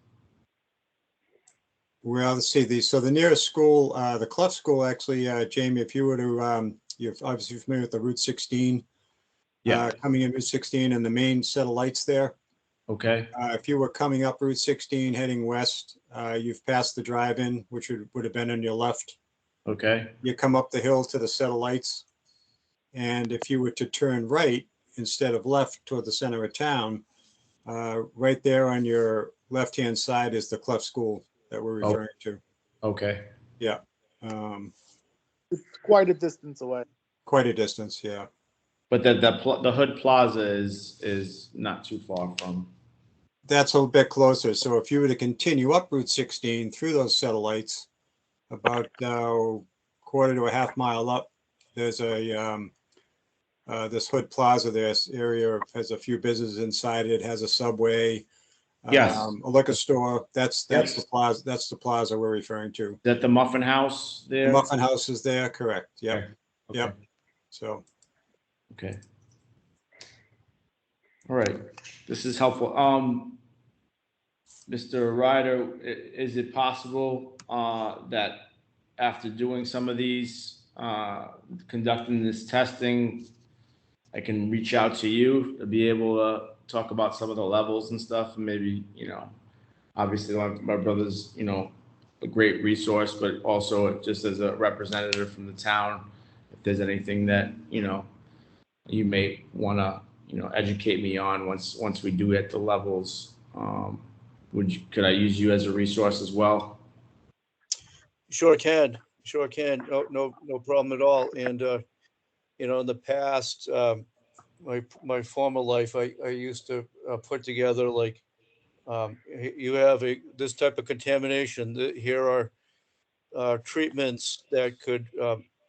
Well, let's see, so the nearest school, the Clough School, actually, Jamie, if you were to, you're obviously familiar with the Route 16. Yeah. Coming in Route 16 and the main set of lights there. Okay. If you were coming up Route 16 heading west, you've passed the drive-in, which would have been on your left. Okay. You come up the hill to the set of lights. And if you were to turn right instead of left toward the center of town, right there on your left-hand side is the Clough School that we're Oh. referring to. Okay. Yeah. Um, It's quite a distance away. quite a distance, yeah. But the Hood Plaza is not too far from. That's a bit closer. So if you were to continue up Route 16 through those satellites, about quarter to a half mile up, there's this Hood Plaza. This area has a few businesses inside it. Has a Subway, Yes. a liquor store. That's Yes. the plaza. That's the plaza we're referring to. Is that the Muffin House The there? Muffin House is there, correct? Yep. Okay. Okay. Yep. So Okay. All right. This is helpful. Mr. Ryder, is it possible that after doing some of these, conducting this testing, I can reach out to you to be able to talk about some of the levels and stuff, and maybe, obviously my brother's, a great resource, but also just as a representative from the town, if there's anything that, you may want to, educate me on once we do hit the levels. Could I use you as a resource as well? Sure can. No problem at all. And, in the past, my former life, I used to put together like, you have this type of contamination. Here are treatments that could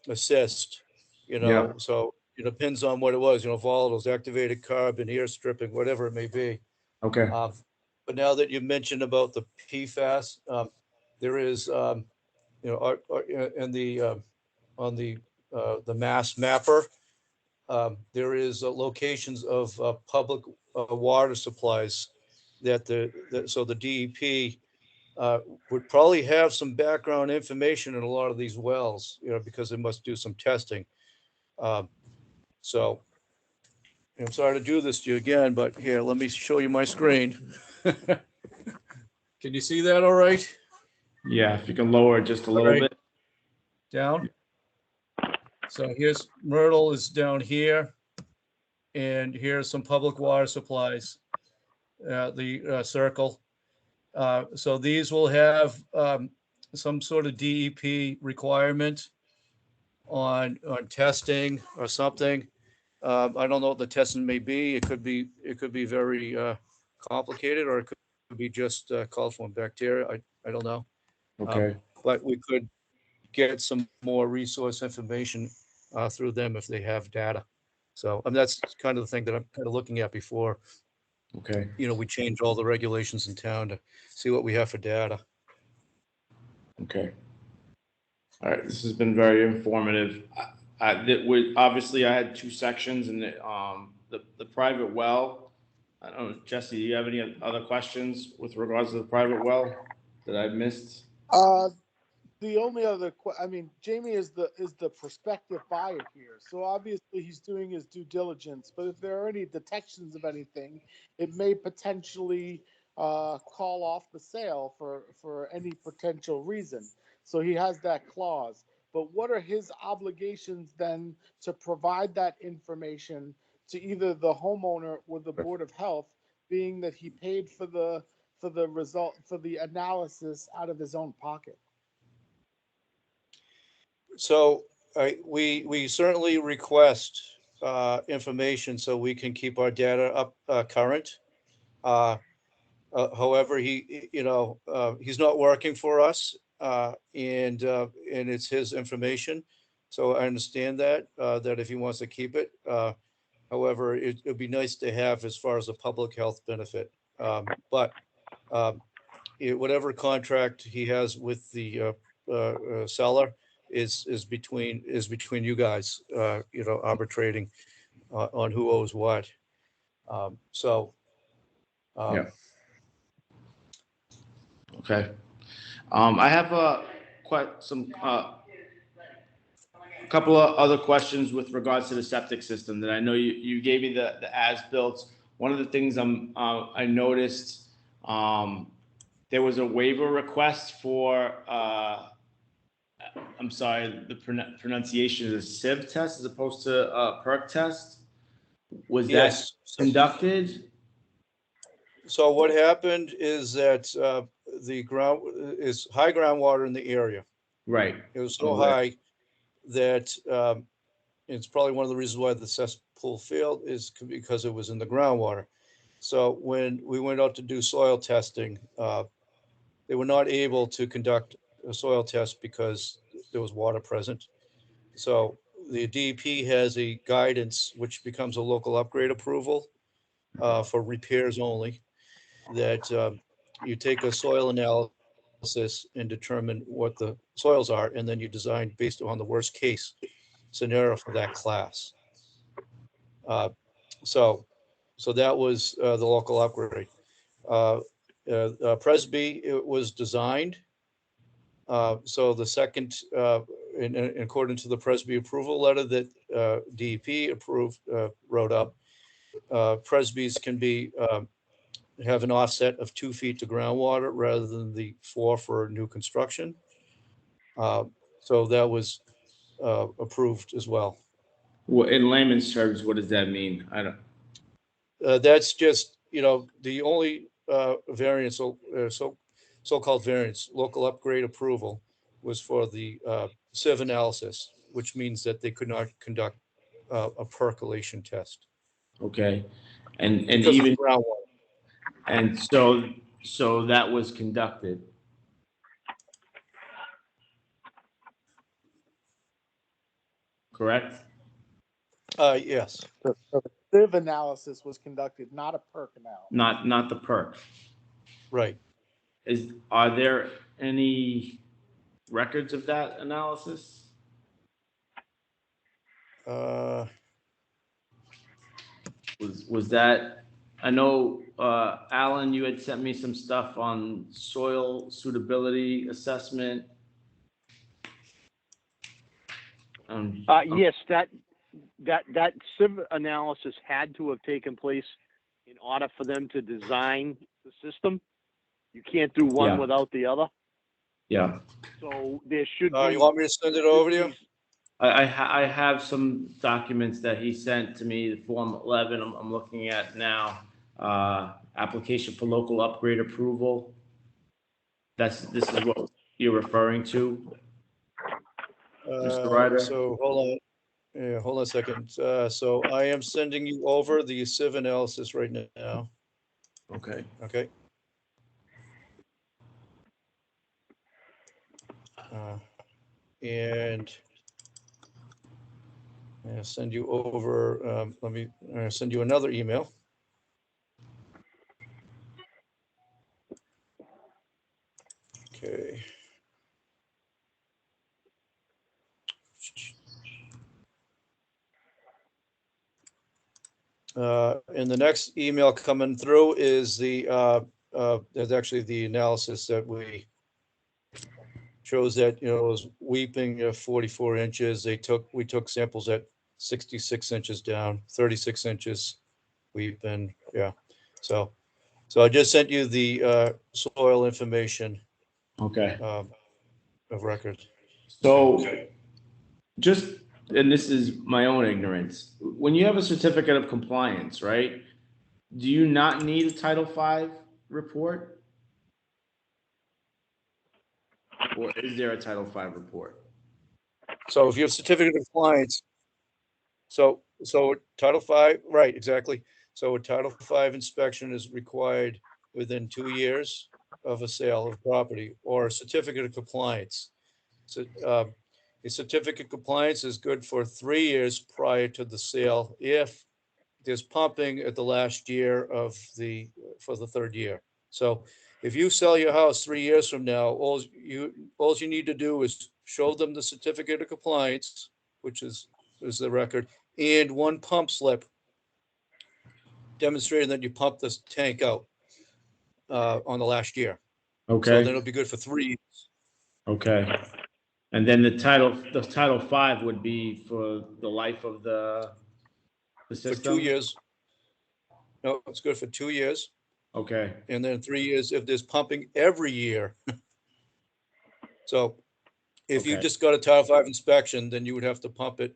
assist. Yeah. So it depends on what it was. Volatiles, activated carbon, air stripping, whatever it may be. Okay. But now that you mentioned about the PFAS, there is, in the on the mass mapper, there is locations of public water supplies that so the DEP would probably have some background information in a lot of these wells, because they must do some testing. So I'm sorry to do this to you again, but here, let me show you my screen. Can you see that all right? Yeah, if you can lower it just a All little right. bit. Down. So here's Myrtle is down here. And here's some public water supplies, the circle. So these will have some sort of DEP requirement on testing or something. I don't know what the testing may be. It could be very complicated, or it could be just called for bacteria. I don't know. Okay. But we could get some more resource information through them if they have data. So that's kind of the thing that I'm kind of looking at before, Okay. we change all the regulations in town to see what we have for data. Okay. All right. This has been very informative. Obviously I had two sections, and the private well. I don't know, Jesse, do you have any other questions with regards to the private well that I missed? The only other, Jamie is the prospective buyer here, so obviously he's doing his due diligence. But if there are any detections of anything, it may potentially call off the sale for any potential reason. So he has that clause. But what are his obligations then to provide that information to either the homeowner or the Board of Health, being that he paid for the result, for the analysis out of his own pocket? So we certainly request information so we can keep our data up current. However, he's not working for us, and it's his information. So I understand that if he wants to keep it. However, it'd be nice to have as far as a public health benefit. But whatever contract he has with the seller is between you guys, arbitrating on who owes what. Yeah. Okay. I have a couple of other questions with regards to the septic system that I know you gave me the as-built. One of the things I noticed, there was a waiver request for I'm sorry, the pronunciation is a sieve test as opposed to a perk test. Was that Yes. conducted? So what happened is that the ground is high groundwater in the area. Right. It was so Okay. high that it's probably one of the reasons why the cesspool failed is because it was in the groundwater. So when we went out to do soil testing, they were not able to conduct a soil test because there was water present. So the DEP has a guidance which becomes a local upgrade approval for repairs only, that you take a soil analysis and determine what the soils are, and then you design based on the worst case scenario for that class. Uh, so, so that was the local upgrade. Presby, it was designed. So the second, in according to the Presby approval letter that DEP approved, wrote up, Presbys can be have an offset of 2 feet to groundwater rather than the 4 for new construction. So that was approved as well. Well, in layman's terms, what does that mean? I don't. That's just, the only variance, so-called variance, local upgrade approval was for the sieve analysis, which means that they could not conduct a percolation test Okay. And because of even, groundwater. and so that was conducted. Correct? Yes. The sieve analysis was conducted, not a perk analysis. Not the perk. Right. Are there any records of that analysis? Uh, Was that, I know, Alan, you had sent me some stuff on soil suitability assessment. Yes, that sieve analysis had to have taken place in order for them to design the system. You can't do one Yeah. without the other. Yeah. So there should be. you want me to send it over to you? I have some documents that he sent to me, the Form 11 I'm looking at now. Application for local upgrade approval. This is what you're referring to, Mr. Ryder? So hold on. Yeah, hold on a second. So I am sending you over the sieve analysis right now. Okay. Okay. And I'll send you over, let me send you another email. Okay. And the next email coming through is there's actually the analysis that we shows that, it was weeping 44 inches. We took samples at 66 inches down, 36 inches weeping. Yeah. So I just sent you the soil information Okay. of record. So just, and this is my own ignorance, when you have a certificate of compliance, right? Do you not need a Title V report? Or is there a Title V report? So if you have certificate of compliance, so Title V, right, exactly. So a Title V inspection is required within 2 years of a sale of property, or a certificate of compliance. So a certificate of compliance is good for 3 years prior to the sale if there's pumping at the last year for the third year. So if you sell your house 3 years from now, all you need to do is show them the certificate of compliance, which is the record, and one pump slip demonstrating that you pumped this tank out on the last year. So then Okay, it'll be good for 3 years. okay. And then the Title V would be for the life of the For system? 2 years. No, it's good for 2 years. Okay, And then 3 years if there's pumping every year. So if you Okay. just got a Title V inspection, then you would have to pump it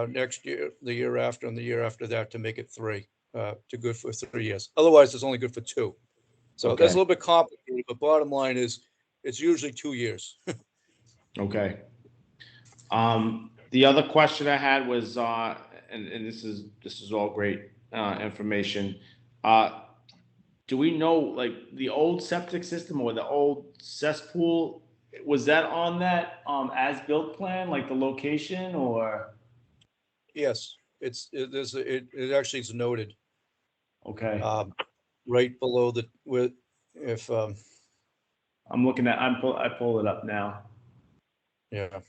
next year, the year after, and the year after that to make it 3. to good for 3 years. Otherwise, it's only good for 2. So that's Okay. a little bit complicated, but bottom line is, it's usually 2 years. Okay. The other question I had was, and this is all great information. Do we know, like, the old septic system or the old cesspool, was that on that as-built plan, like the location, or? Yes, it actually is noted, Okay, right below the, with, if, I'm looking at, I pull it up now. yeah.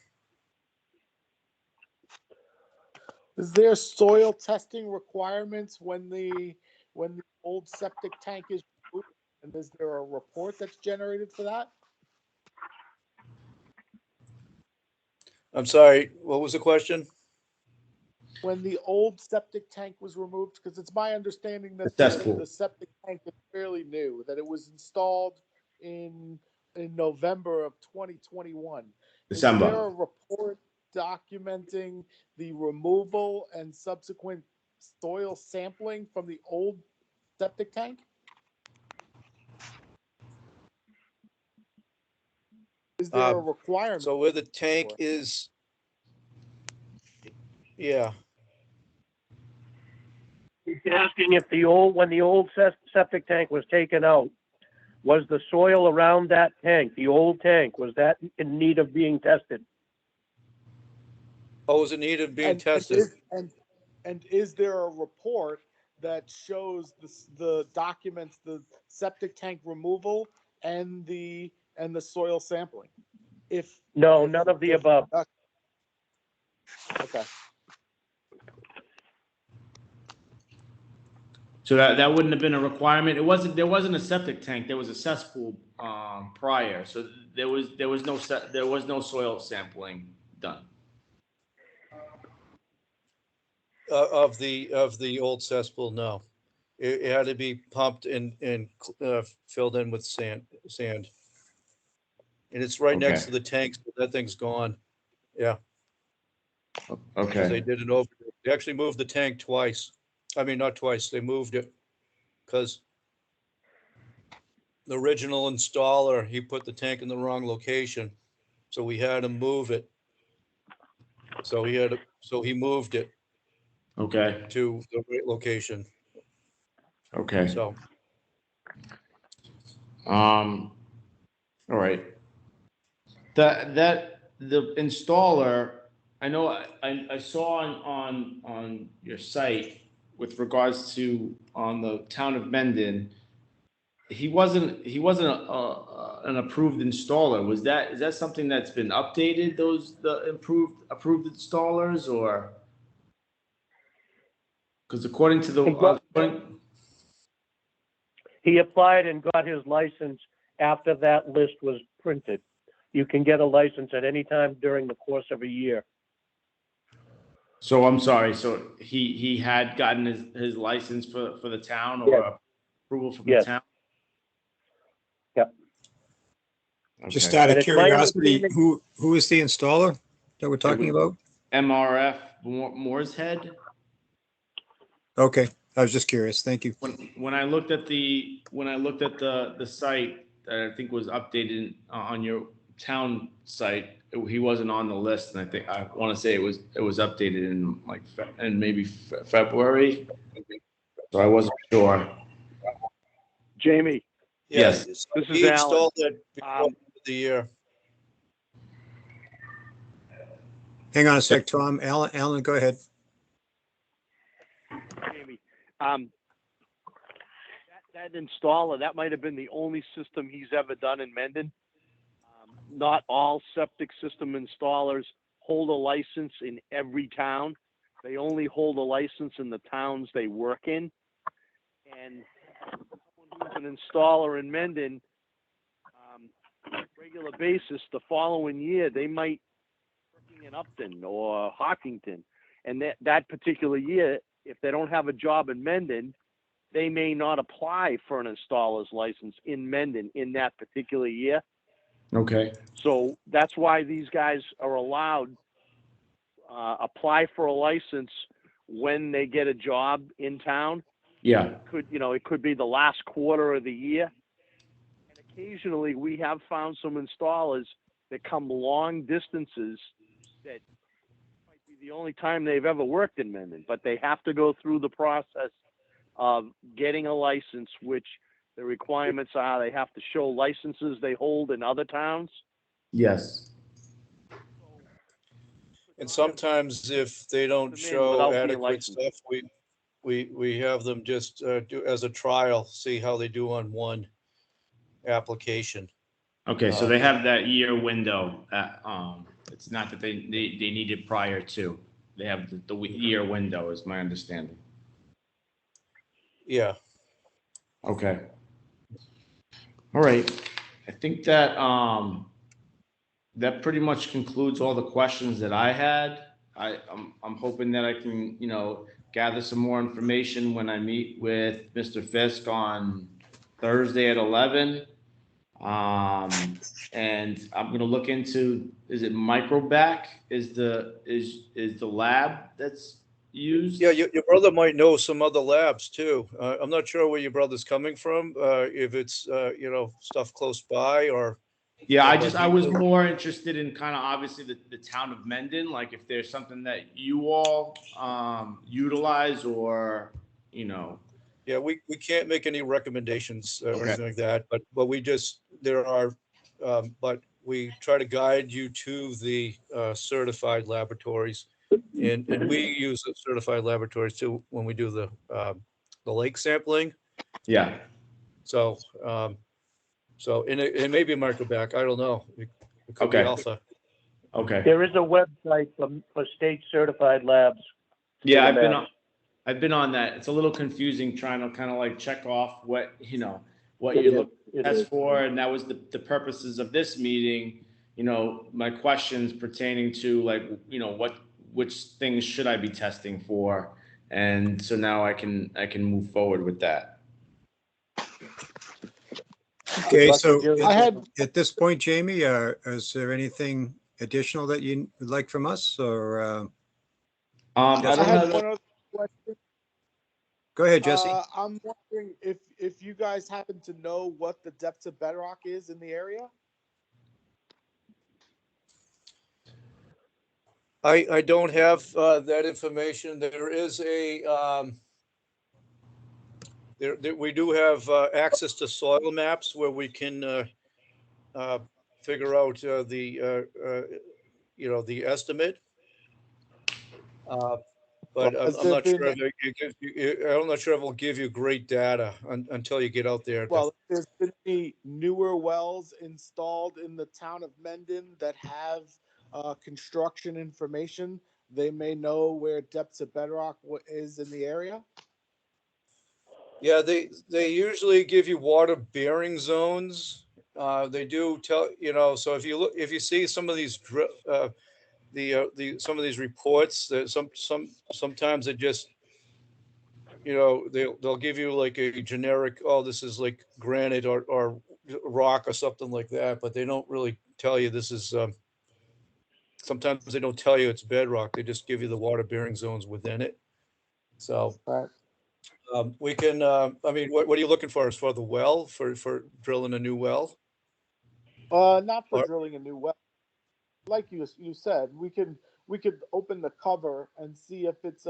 Is there soil testing requirements when the old septic tank is removed? And is there a report that's generated for that? I'm sorry, what was the question? When the old septic tank was removed, because it's my understanding that The cesspool. the septic tank is fairly new, that it was installed in November of 2021. Is there December. a report documenting the removal and subsequent soil sampling from the old septic tank? Is there a requirement? So where the tank is, yeah, He's asking if when the old septic tank was taken out, was the soil around that tank, the old tank, was that in need of being tested? oh, is it needed being And tested? is there a report that shows the documents the septic tank removal and the soil sampling? No, none of the above. Okay. So that wouldn't have been a requirement. There wasn't a septic tank. There was a cesspool prior. So there was no soil sampling done. Of the old cesspool, no. It had to be pumped and filled in with sand. And it's right next to the tank, so that thing's gone. Yeah, 'cause they did it over. They actually moved the tank twice. I mean, not twice, they moved it. Because the original installer, he put the tank in the wrong location, so we had to move it. So he moved it Okay. to the right location, Okay. so. All right. The installer, I know I saw on your site with regards to on the town of Mendon, he wasn't an approved installer. Is that something that's been updated? The approved installers, or because according to He applied and got his license after that list was printed. You can get a license at any time during the course of a year. So I'm sorry. So he had gotten his license for the town, or Yes. approval from Yes. the town. Yep. Just Okay. out of And it's my curiosity, understanding- who is the installer that we're talking about? MRF Moore's Head. Okay, I was just curious. Thank you. When I looked at the site that I think was updated on your town site, he wasn't on the list, and I want to say it was updated in maybe February. So I wasn't sure. Jamie, Yes. Yeah, so This is he Alan. installed it before the year. Hang on a sec, Tom. Alan, go ahead. Jamie, That installer, that might have been the only system he's ever done in Mendon. Not all septic system installers hold a license in every town. They only hold a license in the towns they work in. And someone who's an installer in Mendon, on a regular basis, the following year, they might be working in Upton or Hawkinton. And that particular year, if they don't have a job in Mendon, they may not apply for an installer's license in Mendon in that particular year. Okay. So that's why these guys are allowed apply for a license when they get a job in town. Yeah. It could be the last quarter of the year. And occasionally we have found some installers that come long distances that might be the only time they've ever worked in Mendon, but they have to go through the process of getting a license, which the requirements are they have to show licenses they hold in other towns. Yes. And sometimes if they don't Them in show without being adequate licensed. stuff, we have them just do as a trial, see how they do on one application. Okay, so they have that year window. It's not that they need it prior to. They have the year window, is my understanding. Yeah. Okay. All right. I think that that pretty much concludes all the questions that I had. I'm hoping that I can, gather some more information when I meet with Mr. Fisk on Thursday at 11. And I'm going to look into, is it microbac is the lab that's used? Yeah, your brother might know some other labs too. I'm not sure where your brother's coming from, if it's, stuff close by or. Yeah, but I he was will- more interested in kind of obviously the town of Mendon, like if there's something that you all utilize or, Yeah, we can't make any recommendations or Okay. anything like that, but but we try to guide you to the certified laboratories. And we use the certified laboratories too when we do the lake sampling. Yeah. So, and it may be microbac, I don't know. It could be Okay. alpha. Okay. There is a website for state certified labs. Yeah, for the maps. I've been on that. It's a little confusing trying to kind of like check off what It you're is, looking it test is. for, and that was the purposes of this meeting. My questions pertaining to like which things should I be testing for, and so now I can move forward with that. Okay, luck so with your- I had, at this point, Jamie, is there anything additional that you would like from us or, I Yes, I don't had have one other question. go ahead, Jesse. I'm wondering if you guys happen to know what the depth of bedrock is in the area? I don't have that information. There is we do have access to soil maps where we can figure out the estimate. But Well, has I'm there not sure been- if it gives you, I'm not sure if it'll give you great data until you get out there. Well, there's been any newer wells installed in the town of Mendon that have construction information. They may know where depths of bedrock is in the area. Yeah, they usually give you water bearing zones. They do tell, so if you see some of these some of these reports that sometimes it just, they'll give you like a generic, oh, this is like granite or rock or something like that, but they don't really tell you this is, sometimes they don't tell you it's bedrock. They just give you the water bearing zones within it. So Right. we can, what are you looking for as far as the well for drilling a new well? Not for Or- drilling a new well. Like you said, we could open the cover and see if it's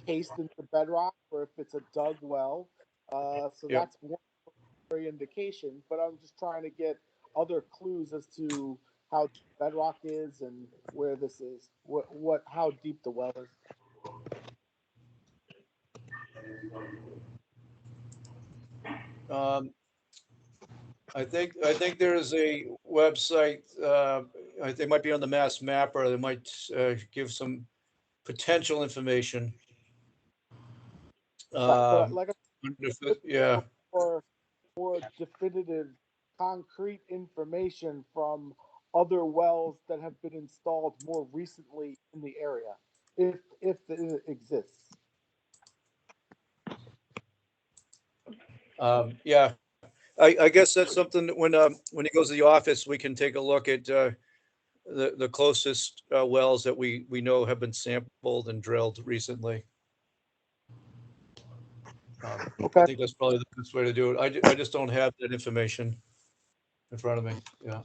cased into bedrock or if it's a dug well. So Yep. that's one indication. But I'm just trying to get other clues as to how deep bedrock is and where this is, how deep the well is. I think there is a website, they might be on the Mass Mapper, they might give some potential information. But like Yeah, for more definitive, concrete information from other wells that have been installed more recently in the area, if it exists. yeah. I guess that's something that when he goes to the office, we can take a look at the closest wells that we know have been sampled and drilled recently. I Okay. think that's probably the best way to do it. I just don't have that information in front of me. Yeah.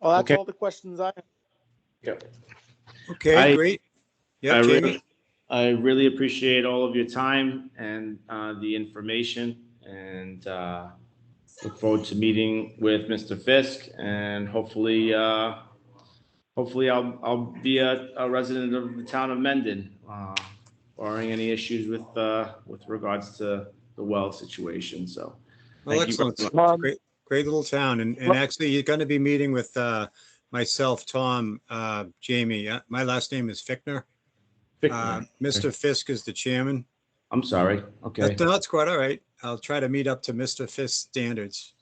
Well, that's Okay. all the questions I have. Yep. Okay, I- great. I Yep, Jamie. really, I really appreciate all of your time and the information, and look forward to meeting with Mr. Fisk, and hopefully, I'll be a resident of the town of Mendon, barring any issues with regards to the well situation. So, Well, thank you very excellent. much. Great, great little town. And actually, you're going to be meeting with myself, Tom, Jamie. My last name is Fickner. Mr. Fisk is the chairman. I'm sorry. Okay. That's quite all right. I'll try to meet up to Mr. Fisk's standards.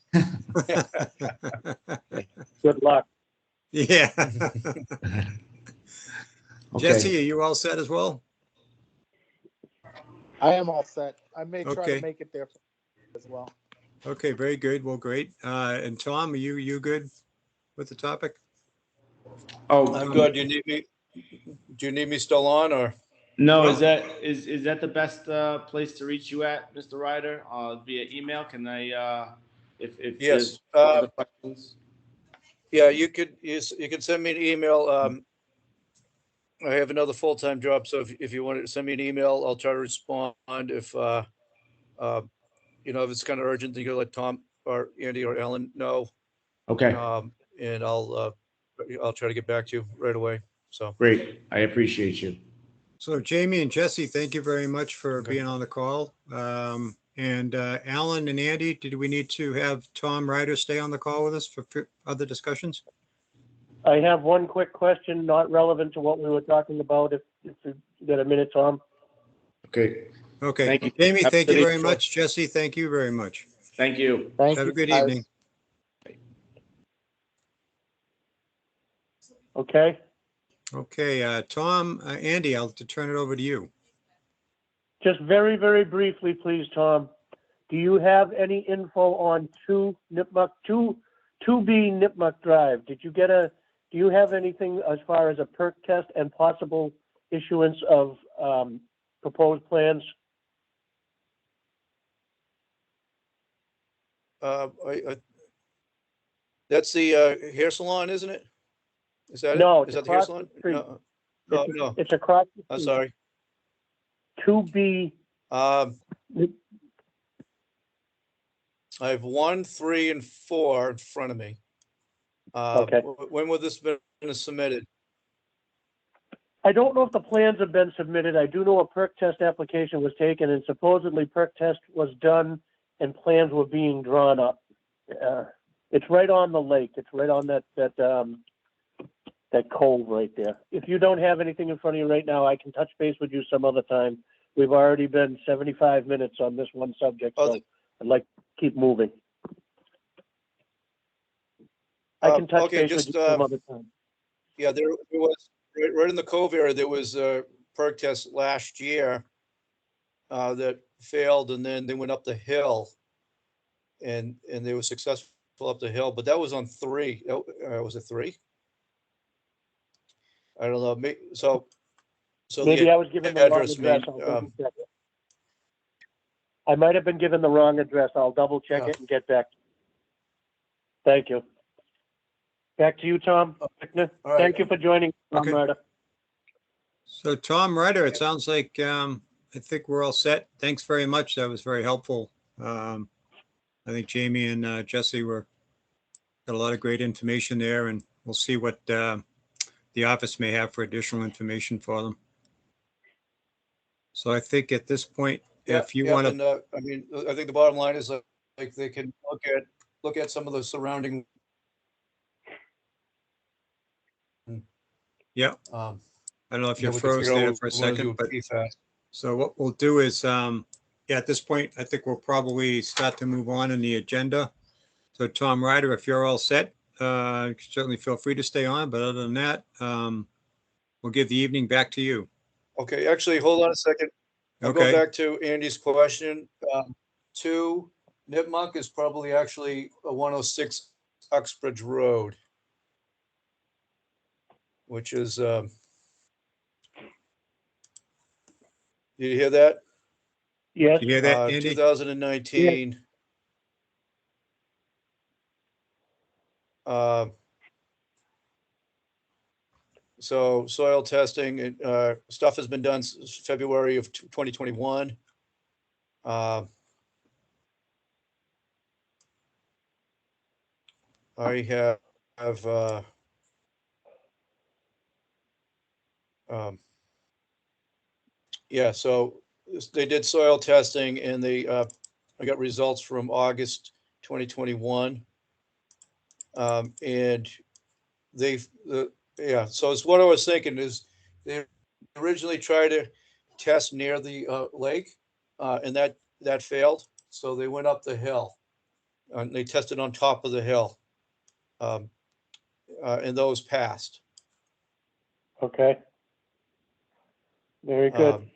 Good luck. Yeah. Jesse, Okay. are you all set as well? I am all set. I may try Okay. to make it there as well. Okay, very good. Well, great. And Tom, are you good with the topic? Oh, I'm good. Do you need me still on or? No, is that the best place to reach you at, Mr. Ryder? Via email? Can I if Yes. there's other questions? Yeah, you can send me an email. I have another full-time job, so if you want to send me an email, I'll try to respond. If if it's kind of urgent, then you gotta let Tom or Andy or Ellen know. Okay, And I'll try to get back to you right away. So, great. I appreciate you. So Jamie and Jesse, thank you very much for Okay. being on the call. And Alan and Andy, did we need to have Tom Ryder stay on the call with us for other discussions? I have one quick question, not relevant to what we were talking about, if you got a minute, Tom. Okay, Okay, Thank you. Jamie, Have a thank you good very evening. much. Jesse, thank you very much. thank you. Thank Have you. a good guys. evening. Okay, Okay, Tom, Andy, I'll turn it over to you. just very, very briefly, please, Tom. Do you have any info on 2B Nipmuc Drive? Do you have anything as far as a perk test and possible issuance of proposed plans? That's the hair salon, isn't it? Is that No, it? it's Is that the hair across salon? the street. No, no, no. It's across the I'm street. sorry. 2B. I have 1, 3, and 4 in front of me. Okay. When will this been submitted? I don't know if the plans have been submitted. I do know a perk test application was taken and supposedly perk test was done and plans were being drawn up. It's right on the lake. It's right on that cove right there. If you don't have anything in front of you right now, I can touch base with you some other time. We've already been 75 minutes on this one subject, so I'd like to keep moving. I can touch okay, base with you some other time. Yeah, there was right in the cove area. There was a perk test last year that failed, and then they went up the hill, and they were successful up the hill. But that was on 3. Was it 3? I don't know. So Maybe the I was given the wrong address address. may, I'll double check it. I might have been given the wrong address. I'll double check Yeah. it and get back. Thank you. Back to you, Tom. Fickner. all right. Thank you for joining, Tom Okay. Ryder. So Tom Ryder, it sounds like I think we're all set. Thanks very much. That was very helpful. I think Jamie and Jesse got a lot of great information there, and we'll see what the office may have for additional information for them. So I think at this point, if you want to, and, I mean, I think the bottom line is like they can look at some of the surrounding. yeah, Um, I don't know if you know, you we can froze figure out there what for a we wanna do second, with but PFAS. so what we'll do is, yeah, at this point, I think we'll probably start to move on in the agenda. So Tom Ryder, if you're all set, certainly feel free to stay on, but other than that, we'll give the evening back to you. Okay, actually, hold on a second. I'll go Okay, back to Andy's question. 2 Nipmuc is probably actually a 106 Uxbridge Road, which is Did you hear that? Yes, Did you hear that, Andy? 2019. So soil testing, stuff has been done February of 2021. I have, yeah, so they did soil testing and they, I got results from August 2021. And they've, yeah, so it's what I was thinking is they originally tried to test near the lake, and that failed. So they went up the hill and they tested on top of the hill. And those passed. okay. Very good.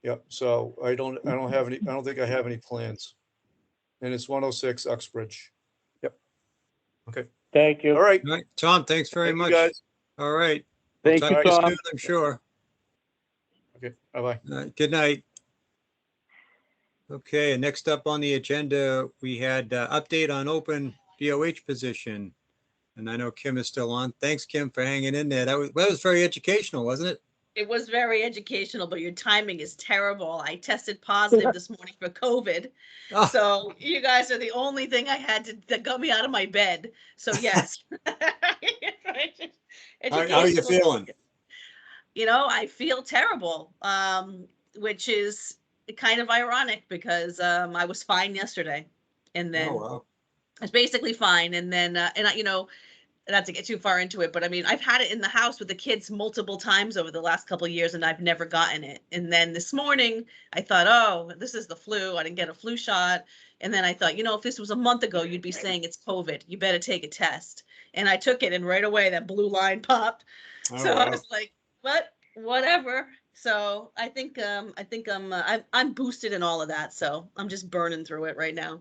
Yep, so I don't think I have any plans. And it's 106 Uxbridge. Yep. Okay, Thank you. all right. All right, Tom, thanks very Thank you, much. guys. All right. We'll Thank talk you, to you Tom. soon, I'm sure. Okay, bye-bye. All right, good night. Okay, and next up on the agenda, we had update on open BOH position. And I know Kim is still on. Thanks, Kim, for hanging in there. That was very educational, wasn't it? It was very educational, but your timing is terrible. I tested positive this morning for COVID. Oh, So you guys are the only thing I had that got me out of my bed. So yes. how are you feeling? You know, I feel terrible, which is kind of ironic because I was fine yesterday, and then Oh, wow. I was basically fine, and then you know, not to get too far into it, but I mean, I've had it in the house with the kids multiple times over the last couple of years, and I've never gotten it. And then this morning, I thought, oh, this is the flu. I didn't get a flu shot. And then I thought, you know, if this was a month ago, you'd be saying it's COVID. You better take a test. And I took it, and right away that blue line popped. Oh, So I wow. was like, what? Whatever. So I think I'm boosted in all of that. So I'm just burning through it right now.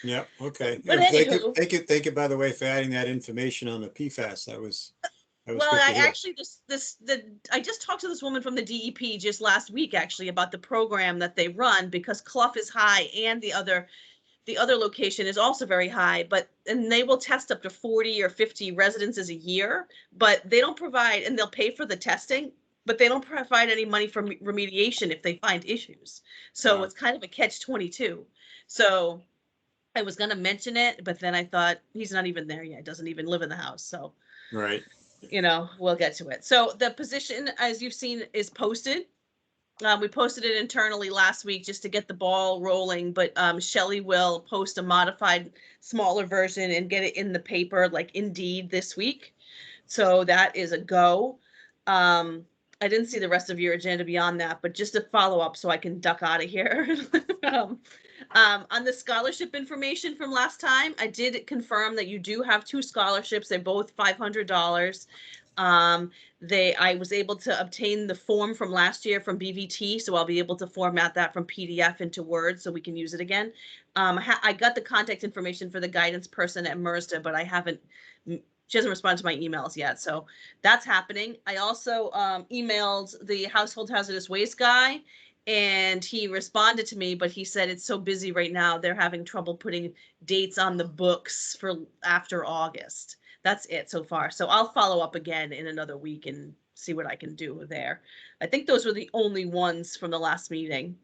Yeah, okay. But Thank you, anywho. thank you, by the way, for adding that information on the PFAS. That was Well, good to I hear. actually I just talked to this woman from the DEP just last week actually about the program that they run, because Clough is high and the other location is also very high, and they will test up to 40 or 50 residences a year, but they don't provide, and they'll pay for the testing, but they don't provide any money for remediation if they find issues. So Wow. it's kind of a catch-22. So I was going to mention it, but then I thought he's not even there yet. Doesn't even live in the house. So, Right. you know, we'll get to it. So the position, as you've seen, is posted. We posted it internally last week just to get the ball rolling, but Shelley will post a modified, smaller version and get it in the paper, like Indeed, this week. So that is a go. I didn't see the rest of your agenda beyond that, but just a follow up so I can duck out of here. On the scholarship information from last time, I did confirm that you do have 2 scholarships. They're both $500. I was able to obtain the form from last year from BVT, so I'll be able to format that from PDF into Word so we can use it again. I got the contact information for the guidance person at MRSDA, but she hasn't responded to my emails yet, so that's happening. I also emailed the household hazardous waste guy, and he responded to me, but he said it's so busy right now, they're having trouble putting dates on the books for after August. That's it so far. So I'll follow up again in another week and see what I can do there. I think those were the only ones from the last meeting.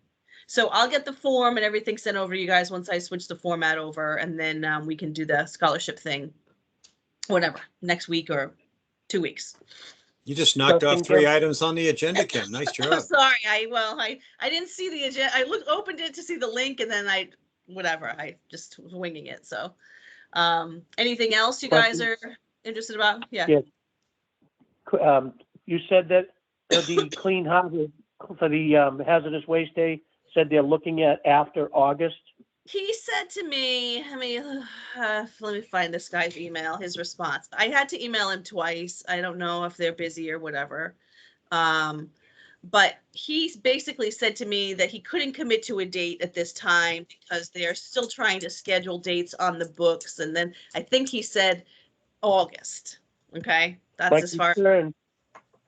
So I'll get the form and everything sent over to you guys once I switch the format over, and then we can do the scholarship thing, whatever, next week or 2 weeks. You just knocked off Justin, 3 Kim? items on the agenda, Kim. Nice I'm job. sorry. I didn't see the agenda. I opened it to see the link, and then I just was winging it. So anything else you guys are interested about? Yeah. You said that for the clean harbor, for the hazardous waste day, said they're looking at after August. He said to me, let me find this guy's email, his response. I had to email him twice. I don't know if they're busy or whatever. But he basically said to me that he couldn't commit to a date at this time because they're still trying to schedule dates on the books. And then I think he said August. Okay. That's My as far. concern,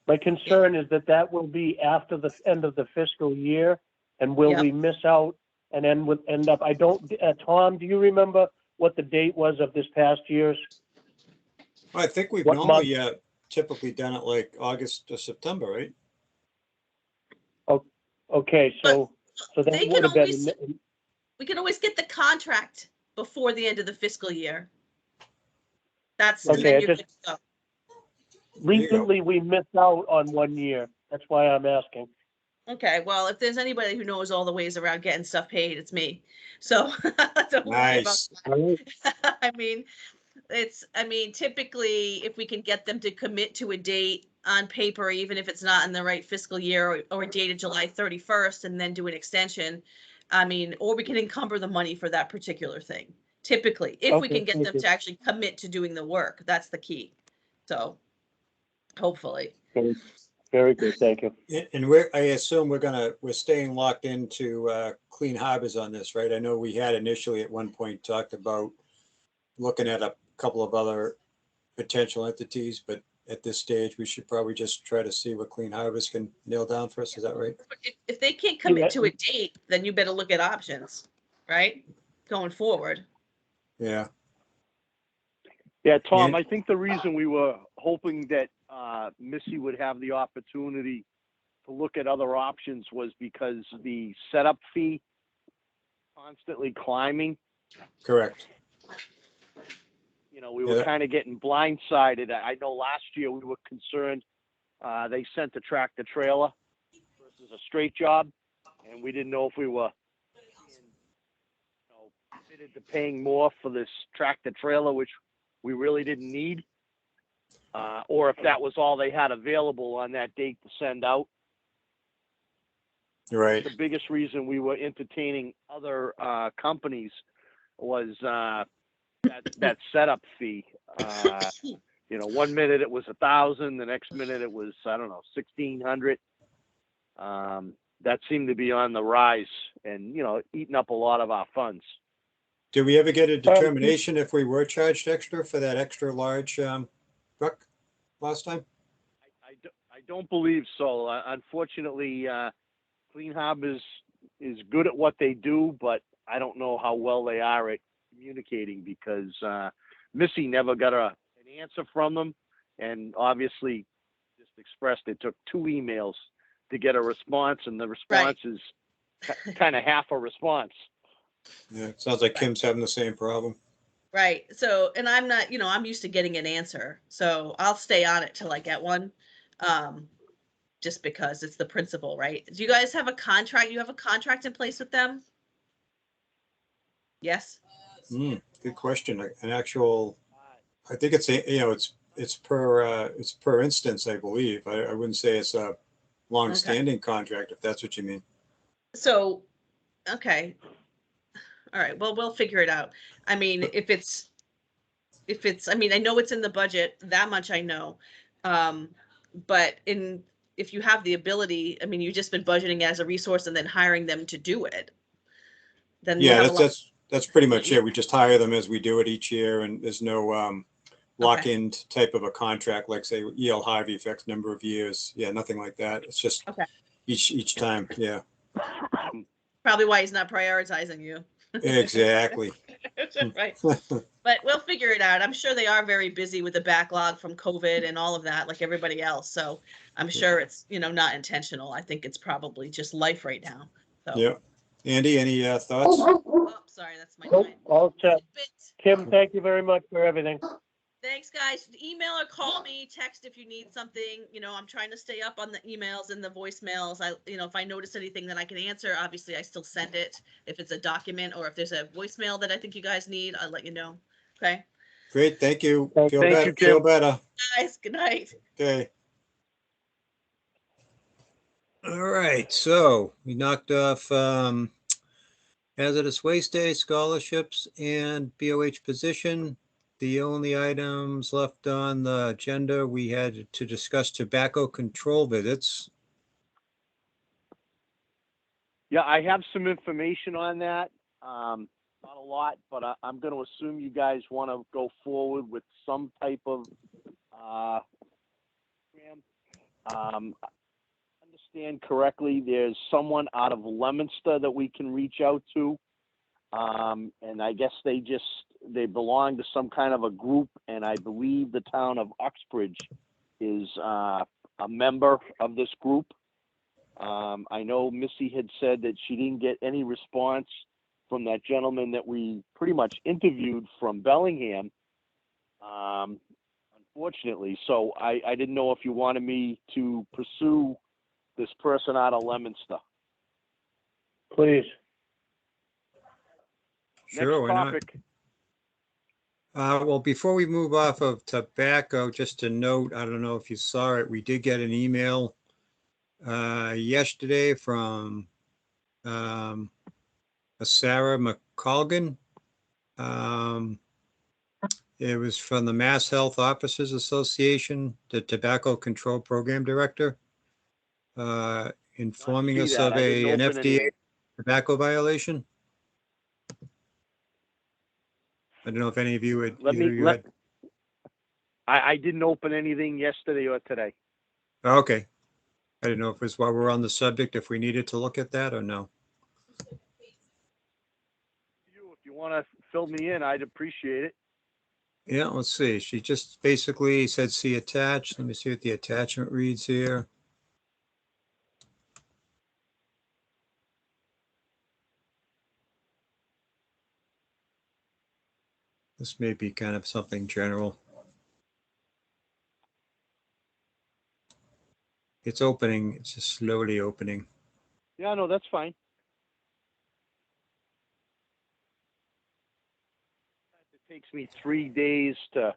My concern is that that will be after the end of the fiscal year, and will Yep. we miss out and end up, I don't, Tom, do you remember what the date was of this past year's? I think we've What normally typically done it like August or September, right? Okay, so They that can would have been, always, we can always get the contract before the end of the fiscal year. That's, and Okay, then I you're just- good to go. recently we missed out on 1 year. That's why I'm asking. Okay, well, if there's anybody who knows all the ways around getting stuff paid, it's me. So don't worry about Nice. that. I mean, typically, if we can get them to commit to a date on paper, even if it's not in the right fiscal year or dated July 31st, and then do an extension, I mean, or we can encumber the money for that particular thing. Typically, if we Okay, can get thank them you. to actually commit to doing the work, that's the key. So hopefully. Very, very good, thank you. And I assume we're staying locked into Clean Harbors on this, right? I know we had initially at one point talked about looking at a couple of other potential entities, but at this stage, we should probably just try to see what Clean Harbors can nail down for us. Is that right? If they can't commit to a date, then you better look at options, right? Going forward. Yeah. Yeah, Tom, Yeah. I think the reason we were hoping that Missy would have the opportunity to look at other options was because the setup fee constantly climbing. Correct. You know, we were Yeah. kind of getting blindsided. I know last year we were concerned. They sent a tractor trailer versus a straight job, and we didn't know if we were committed to paying more for this tractor trailer, which we really didn't need, or if that was all they had available on that date to send out. Right. The biggest reason we were entertaining other companies was that setup fee. You know, 1 minute it was 1,000, the next minute it was, I don't know, 1,600. That seemed to be on the rise and, you know, eating up a lot of our funds. Did we ever get a determination if we were charged extra for that extra large truck last time? I don't believe so. Unfortunately, Clean Harbors is good at what they do, but I don't know how well they are at communicating because Missy never got an answer from them, and obviously just expressed it took 2 emails to get a response, and the response is kind of half a response. Yeah, it sounds like Kim's having the same problem. Right. So, and I'm not, I'm used to getting an answer. So I'll stay on it till I get one. Just because it's the principle, right? Do you guys have a contract? You have a contract in place with them? Yes. Good question. An actual, I think it's it's per instance, I believe. I wouldn't say it's a long-standing contract, if that's what you mean. So, okay. All right. Well, we'll figure it out. I mean, if it's, I mean, I know it's in the budget, that much I know. But if you have the ability, I mean, you've just been budgeting as a resource and then hiring them to do it. Then you Yeah, have a lot. that's pretty much it. We just hire them as we do it each year, and there's no lock-in type of a contract, like say E.L. Harvey for X number of years. Yeah, nothing like that. It's just each time. Yeah. Probably why he's not prioritizing you. Exactly. Right. But we'll figure it out. I'm sure they are very busy with the backlog from COVID and all of that, like everybody else. So I'm sure it's, not intentional. I think it's probably just life right now. So. Yeah. Andy, any thoughts? Oh, sorry, that's my Nope, time. all set. Kim, thank you very much for everything. Thanks, guys. Email or call me, text if you need something. I'm trying to stay up on the emails and the voicemails. If I notice anything that I can answer, obviously I still send it. If it's a document or if there's a voicemail that I think you guys need, I'll let you know. Okay. Great. Thank you. Thank Feel you, better. Kim. Feel better. Guys, good night. Okay. All right. So we knocked off hazardous waste day, scholarships, and BOH position. The only items left on the agenda, we had to discuss tobacco control visits. Yeah, I have some information on that. Not a lot, but I'm going to assume you guys want to go forward with some type of program. understand correctly, there's someone out of Leominster that we can reach out to. And I guess they belong to some kind of a group, and I believe the town of Uxbridge is a member of this group. I know Missy had said that she didn't get any response from that gentleman that we pretty much interviewed from Bellingham, unfortunately. So I didn't know if you wanted me to pursue this person out of Leominster. Please. Sure, why Next not? topic. Well, before we move off of tobacco, just a note, I don't know if you saw it, we did get an email yesterday from a Sarah McColgan. It was from the Mass Health Officers Association, the Tobacco Control Program Director, informing see us that. of I didn't an open FDA anything. tobacco violation. I don't know if any of you had, Let either me of you let. had. I didn't open anything yesterday or today. Oh, okay. I didn't know if it was while we're on the subject, if we needed to look at that or no. If you want to fill me in, I'd appreciate it. Yeah, let's see. She just basically said, see attached. Let me see what the attachment reads here. This may be kind of something general. It's opening. It's just slowly opening. Yeah, no, that's fine. It takes me 3 days to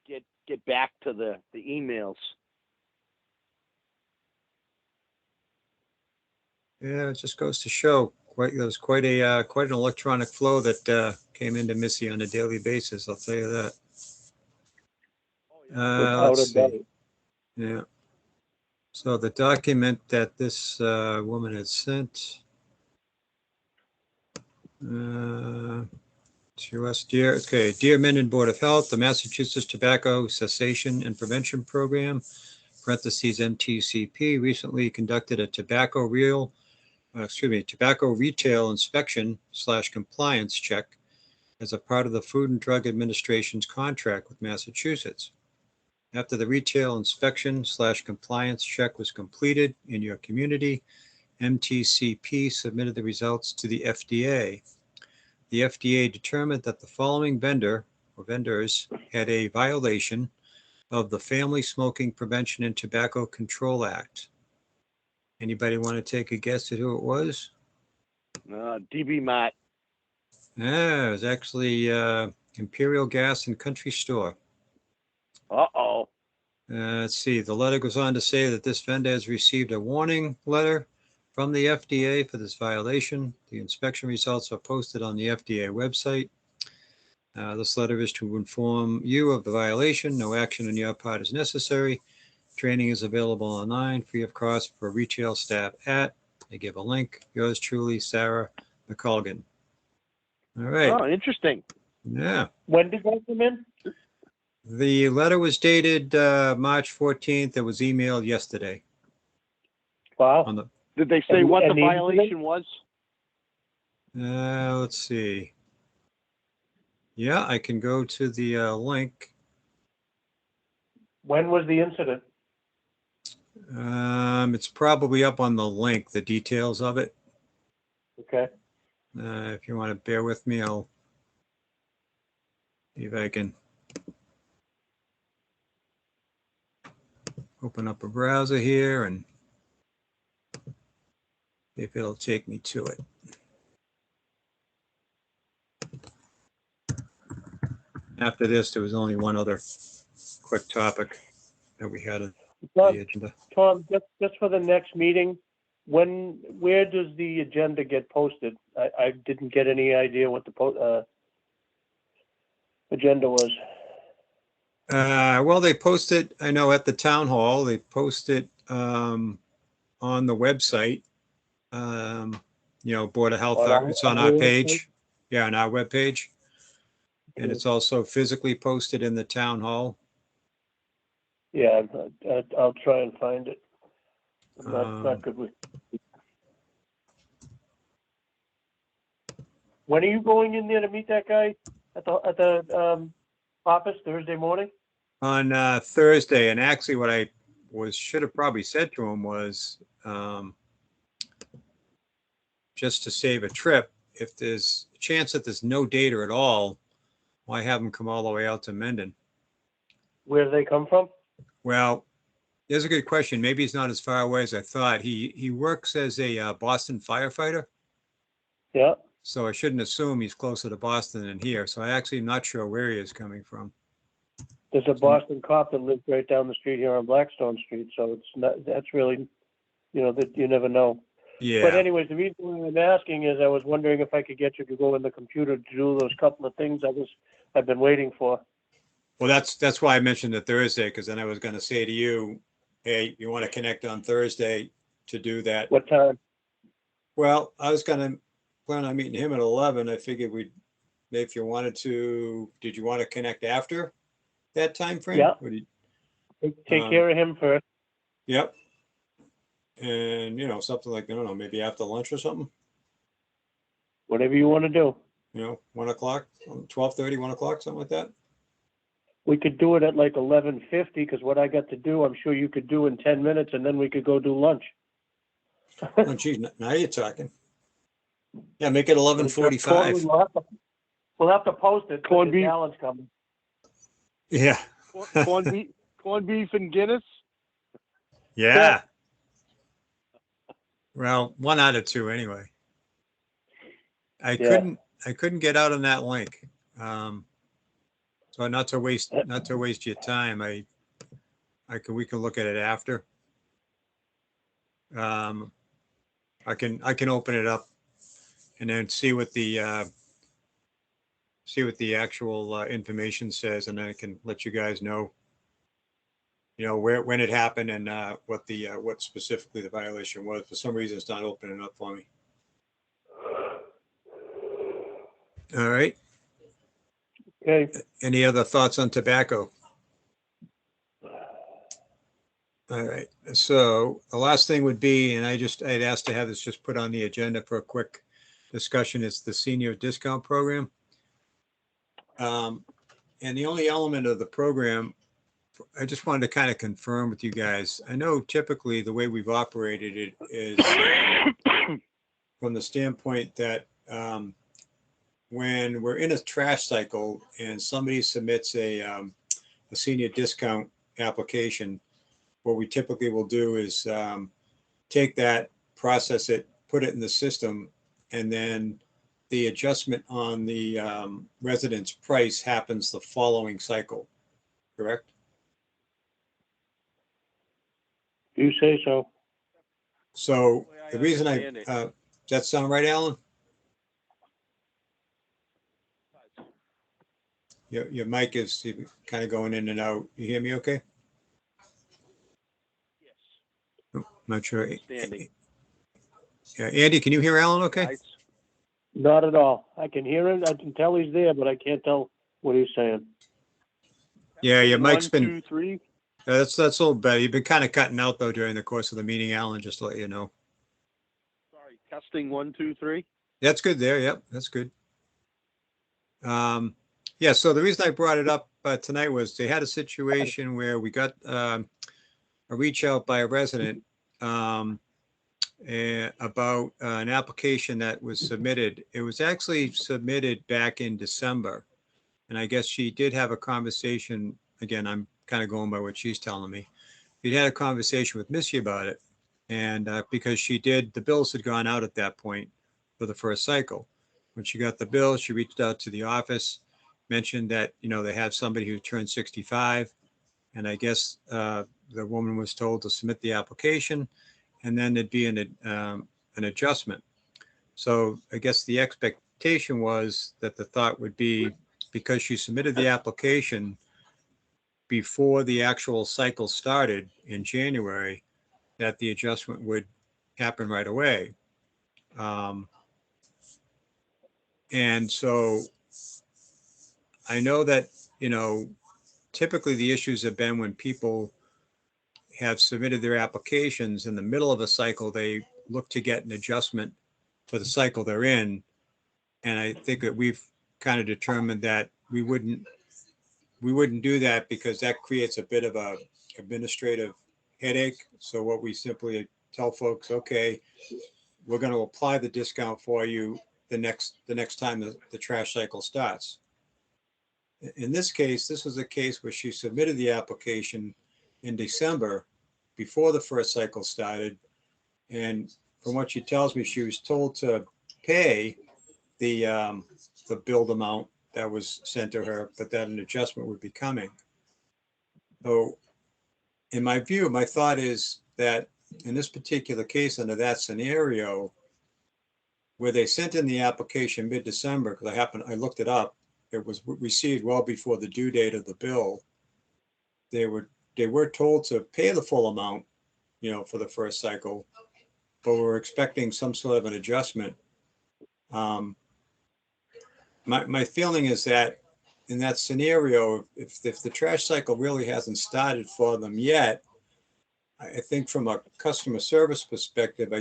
get back to the emails. Yeah, it just goes to show there was quite an electronic flow that came into Missy on a daily basis. I'll tell you that. Without a Let's doubt. see. Yeah. So the document that this woman had sent to us, dear Minden Board of Health, the Massachusetts Tobacco Cessation and Prevention Program, parentheses MTCP, recently conducted a tobacco retail inspection / compliance check as a part of the Food and Drug Administration's contract with Massachusetts. After the retail inspection / compliance check was completed in your community, MTCP submitted the results to the FDA. The FDA determined that the following vendor or vendors had a violation of the Family Smoking Prevention and Tobacco Control Act. Anybody want to take a guess at who it was? DB Mart. It was actually Imperial Gas and Country Store. Uh-oh. Let's see. The letter goes on to say that this vendor has received a warning letter from the FDA for this violation. The inspection results are posted on the FDA website. This letter is to inform you of the violation. No action on your part is necessary. Training is available online, free of cost for retail staff at, they give a link, yours truly, Sarah McColgan. All right. Oh, interesting. Yeah. When did that come in? The letter was dated March 14th. It was emailed yesterday. Wow. On the, Did they say And- what the and the violation was? let's see. Yeah, I can go to the link. When was the incident? It's probably up on the link, the details of it. Okay. If you want to bear with me, I'll see if I can open up a browser here and see if it'll take me to it. After this, there was only one other quick topic that we had on the agenda. Tom, just for the next meeting, where does the agenda get posted? I didn't get any idea what the agenda was. Well, they post it, I know, at the town hall. They post it on the website. Board of Health, it's on our page. Yeah, on our webpage. And it's also physically posted in the town hall. Yeah, I'll try and find it. I'm Um, not good with. When are you going in there to meet that guy at the office Thursday morning? On Thursday, and actually what I should have probably said to him was, just to save a trip, if there's a chance that there's no data at all, why have him come all the way out to Mendon? Where do they come from? Well, there's a good question. Maybe he's not as far away as I thought. He works as a Boston firefighter, Yeah, so I shouldn't assume he's closer to Boston than here. So I actually am not sure where he is coming from. there's a Boston cop that lives right down the street here on Blackstone Street, so it's not, that's really, that you never know. But Yeah. anyways, the reason why I'm asking is I was wondering if I could get you to go in the computer to do those couple of things I've been waiting for. Well, that's why I mentioned the Thursday, because then I was going to say to you, hey, you want to connect on Thursday to do that? What time? Well, I was going to plan on meeting him at 11. I figured if you wanted to, did you want to connect after that time frame? Yeah. Or Take care of him first. Yep. And, something like, I don't know, maybe after lunch or something, Whatever you want to do. 1 o'clock, 12:30, 1 o'clock, something like that. We could do it at like 11:50, because what I got to do, I'm sure you could do in 10 minutes, and then we could go do lunch. Oh, geez, now you're talking. Yeah, make it 11:45. We'll have to post it. Corned beef. Alan's coming. Yeah. Corned beef and Guinness. Yeah. Well, 1 out of 2 anyway. I couldn't get out on that link. So not to waste your time, we can look at it after. I can open it up and then see what the actual information says, and then I can let you guys know, when it happened and what specifically the violation was. For some reason, it's not opening up for me. All right. Okay. Any other thoughts on tobacco? All right. So the last thing would be, and I'd asked to have this just put on the agenda for a quick discussion, is the senior discount program. And the only element of the program, I just wanted to kind of confirm with you guys. I know typically the way we've operated it is from the standpoint that when we're in a trash cycle and somebody submits a senior discount application, what we typically will do is take that, process it, put it in the system, and then the adjustment on the resident's price happens the following cycle, correct? You say so. So the reason does that sound right, Alan? Your mic is kind of going in and out. You hear me okay? Yes. I'm not sure. Standing. Yeah, Andy, can you hear Alan okay? Not at all. I can hear him. I can tell he's there, but I can't tell what he's saying. Yeah, your mic's 1, been. 2, 3. That's a little better. You've been kind of cutting out though during the course of the meeting, Alan, just to let you know. Sorry, testing 1, 2, 3. That's good there. Yep, that's good. Yeah, so the reason I brought it up tonight was they had a situation where we got a reach out by a resident about an application that was submitted. It was actually submitted back in December. And I guess she did have a conversation. Again, I'm kind of going by what she's telling me. She'd had a conversation with Missy about it. And because the bills had gone out at that point for the first cycle. When she got the bill, she reached out to the office, mentioned that, they have somebody who turned 65. And I guess the woman was told to submit the application, and then there'd be an adjustment. So I guess the expectation was that the thought would be, because she submitted the application before the actual cycle started in January, that the adjustment would happen right away. And so I know that, typically the issues have been when people have submitted their applications in the middle of a cycle, they look to get an adjustment for the cycle they're in. And I think that we've kind of determined that we wouldn't do that because that creates a bit of a administrative headache. So what we simply tell folks, okay, we're going to apply the discount for you the next time the trash cycle starts. In this case, this was a case where she submitted the application in December before the first cycle started. And from what she tells me, she was told to pay the billed amount that was sent to her, but that an adjustment would be coming. So in my view, my thought is that in this particular case, under that scenario, where they sent in the application mid-December, because I looked it up, it was received well before the due date of the bill. They were told to pay the full amount, for the first cycle, but we're expecting some sort of an adjustment. My feeling is that in that scenario, if the trash cycle really hasn't started for them yet, I think from a customer service perspective,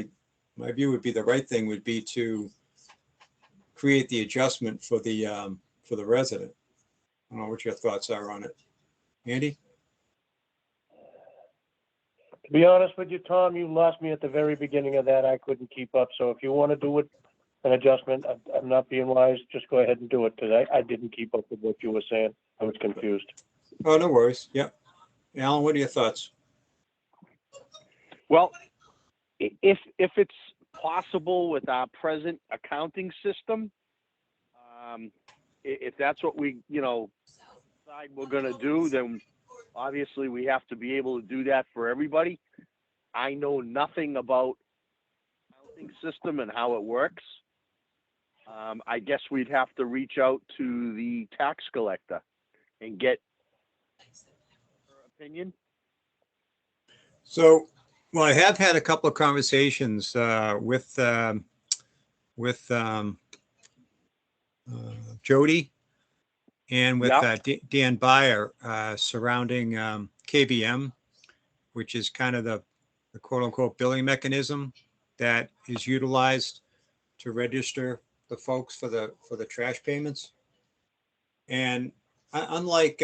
my view would be the right thing would be to create the adjustment for the resident. I don't know what your thoughts are on it. Andy? To be honest with you, Tom, you lost me at the very beginning of that. I couldn't keep up. So if you want to do it, an adjustment, I'm not being wise. Just go ahead and do it because I didn't keep up with what you were saying. I was confused. Oh, no worries. Yep. Alan, what are your thoughts? Well, if it's possible with our present accounting system, if that's what we, decide we're going to do, then obviously we have to be able to do that for everybody. I know nothing about the accounting system and how it works. I guess we'd have to reach out to the tax collector and get her opinion. So, well, I have had a couple of conversations with Jody and with Dan Byer surrounding KBM, which is kind of the quote unquote billing mechanism that is utilized to register the folks for the trash payments. And unlike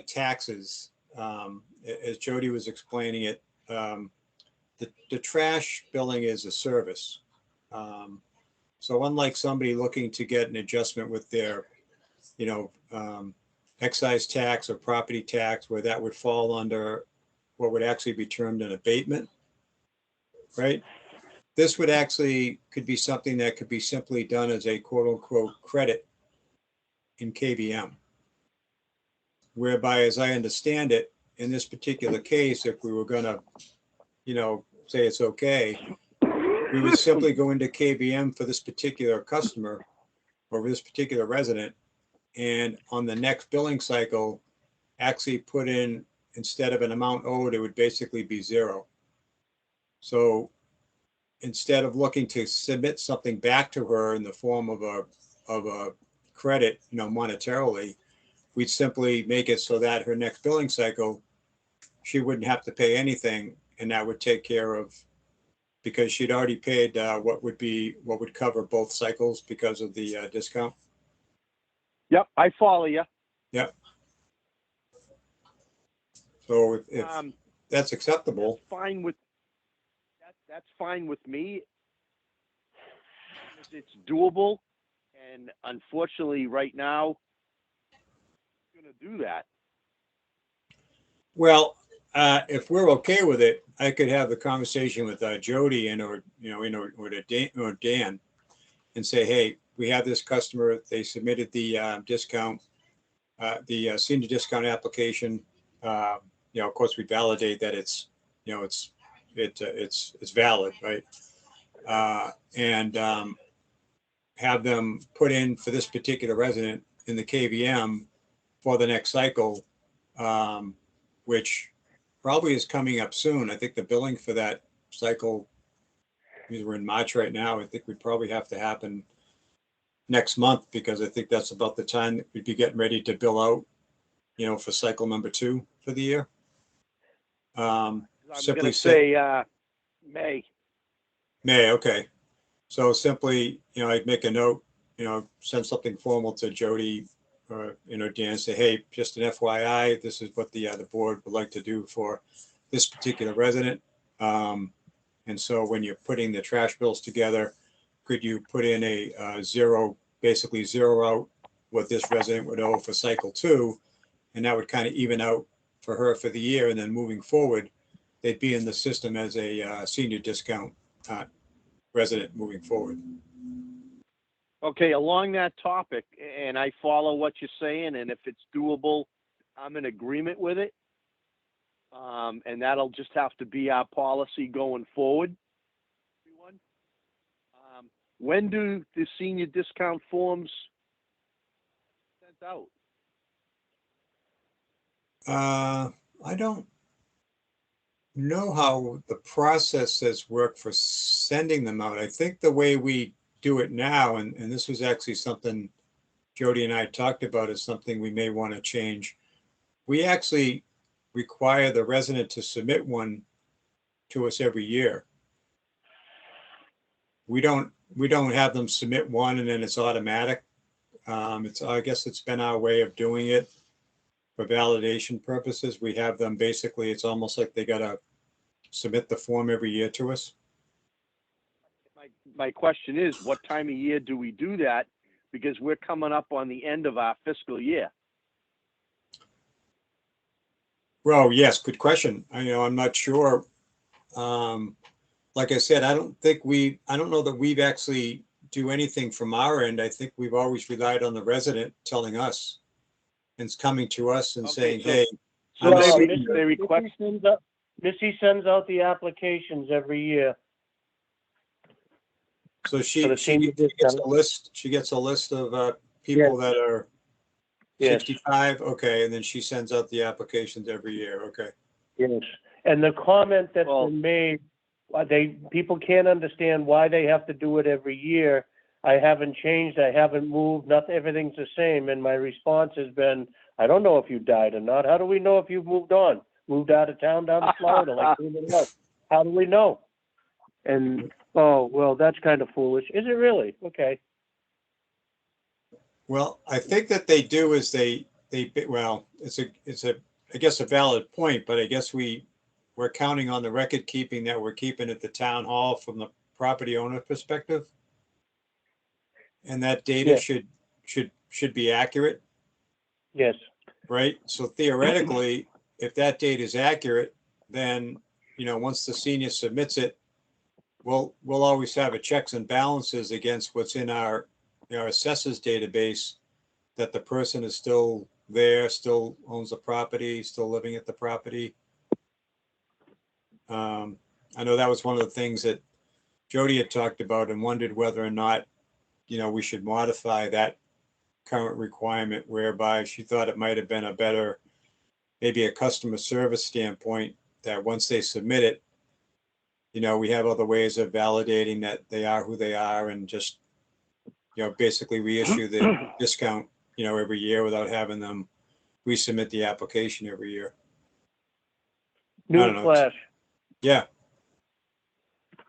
taxes, as Jody was explaining it, the trash billing is a service. So unlike somebody looking to get an adjustment with their, excise tax or property tax, where that would fall under what would actually be termed an abatement, right? This would actually could be something that could be simply done as a quote unquote credit in KBM. Whereby, as I understand it, in this particular case, if we were going to, say it's okay, we would simply go into KBM for this particular customer or this particular resident, and on the next billing cycle, actually put in, instead of an amount owed, it would basically be zero. So instead of looking to submit something back to her in the form of a credit, monetarily, we'd simply make it so that her next billing cycle, she wouldn't have to pay anything, and that would take care of, because she'd already paid what would cover both cycles because of the discount. Yep, I follow you. Yep. So if that's acceptable, that's fine with me. It's doable, and unfortunately, right now, I'm going to do that. well, if we're okay with it, I could have the conversation with Jody or Dan, and say, hey, we have this customer. They submitted the discount, the senior discount application. Of course, we validate that it's valid, right? And have them put in for this particular resident in the KVM for the next cycle, which probably is coming up soon. I think the billing for that cycle, because we're in March right now, I think we'd probably have to happen next month, because I think that's about the time that we'd be getting ready to bill out, for cycle number 2 for the year. I'm Simply gonna say, May. May, okay. So simply, I'd make a note, send something formal to Jody or, Dan, say, hey, just an FYI, this is what the board would like to do for this particular resident. And so when you're putting the trash bills together, could you put in a zero, basically zero out what this resident would owe for cycle 2? And that would kind of even out for her for the year. And then moving forward, they'd be in the system as a senior discount resident moving forward. Okay, along that topic, and I follow what you're saying, and if it's doable, I'm in agreement with it. And that'll just have to be our policy going forward. Everyone. When do the senior discount forms sent out? I don't know how the process has worked for sending them out. I think the way we do it now, and this was actually something Jody and I talked about, is something we may want to change. We actually require the resident to submit one to us every year. We don't have them submit one and then it's automatic. I guess it's been our way of doing it for validation purposes. We have them basically, it's almost like they got to submit the form every year to us. My question is, what time of year do we do that? Because we're coming up on the end of our fiscal year. Well, yes, good question. I'm not sure. Like I said, I don't know that we've actually do anything from our end. I think we've always relied on the resident telling us and it's coming to us and saying, hey. So they request. Missy sends out the applications every year. So she gets a list. She gets a list of people that are 65. Okay, and then she sends out the applications every year. Okay. Yes, and the comment that's been made, people can't understand why they have to do it every year. I haven't changed. I haven't moved. Nothing. Everything's the same. And my response has been, I don't know if you died or not. How do we know if you've moved on? Moved out of town down to Florida like everyone else? How do we know? And oh, well, that's kind of foolish. Is it really? Okay. Well, I think that they do is well, it's I guess a valid point, but I guess we're counting on the record keeping that we're keeping at the town hall from the property owner perspective. And that data should be accurate. Yes. Right. So theoretically, if that data is accurate, then, once the senior submits it, we'll always have a checks and balances against what's in our assessors database, that the person is still there, still owns the property, still living at the property. I know that was one of the things that Jody had talked about and wondered whether or not, we should modify that current requirement, whereby she thought it might have been a better, maybe a customer service standpoint, that once they submit it, we have other ways of validating that they are who they are, and just, basically reissue the discount, every year without having them resubmit the application every year. Newsflash. Yeah.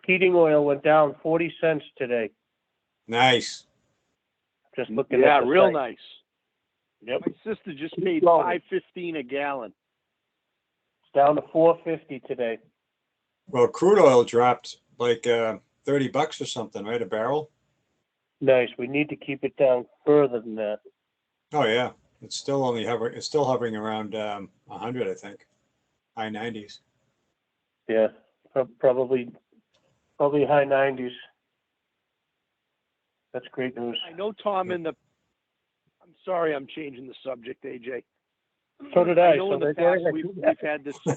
Heating oil went down 40 cents today. Nice. Just looking at the real site. Nice. Yep. My sister just paid $5.15 a gallon. It's down to $4.50 today. Well, crude oil dropped like $30 or something, right? A barrel. Nice. We need to keep it down further than that. Oh yeah, it's still only hovering. It's still hovering around 100, I think, high 90s. Yeah, probably high 90s. That's great news. I know Tom I'm sorry, I'm changing the subject, AJ. So did I. I know in the past we've had this. Yeah,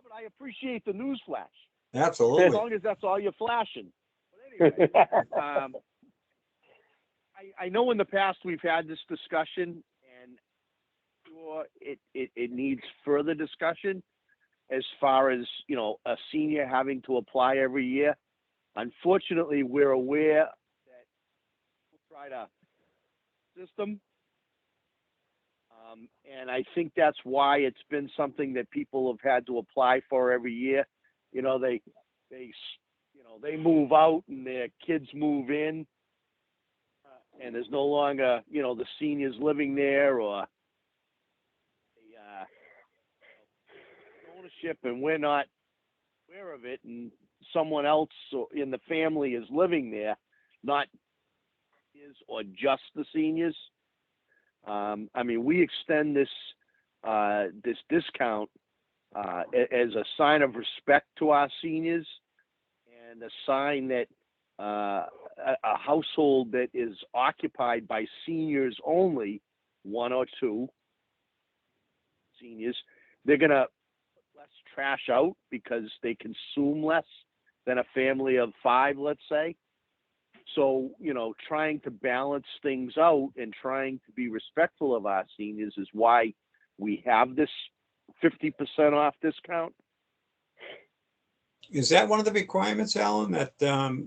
but I appreciate the news flash. Absolutely. As long as that's all you're flashing. But anyway, I know in the past we've had this discussion, and sure it needs further discussion as far as, a senior having to apply every year. Unfortunately, we're aware that we'll try to system. And I think that's why it's been something that people have had to apply for every year. You know, they move out and their kids move in, and there's no longer, the seniors living there, or the ownership, and we're not aware of it, and someone else in the family is living there, not is or just the seniors. I mean, we extend this discount as a sign of respect to our seniors, and a sign that a household that is occupied by seniors only, one or two seniors, they're gonna put less trash out because they consume less than a family of 5, let's say. So, trying to balance things out and trying to be respectful of our seniors is why we have this 50% off discount. Is that one of the requirements, Alan, that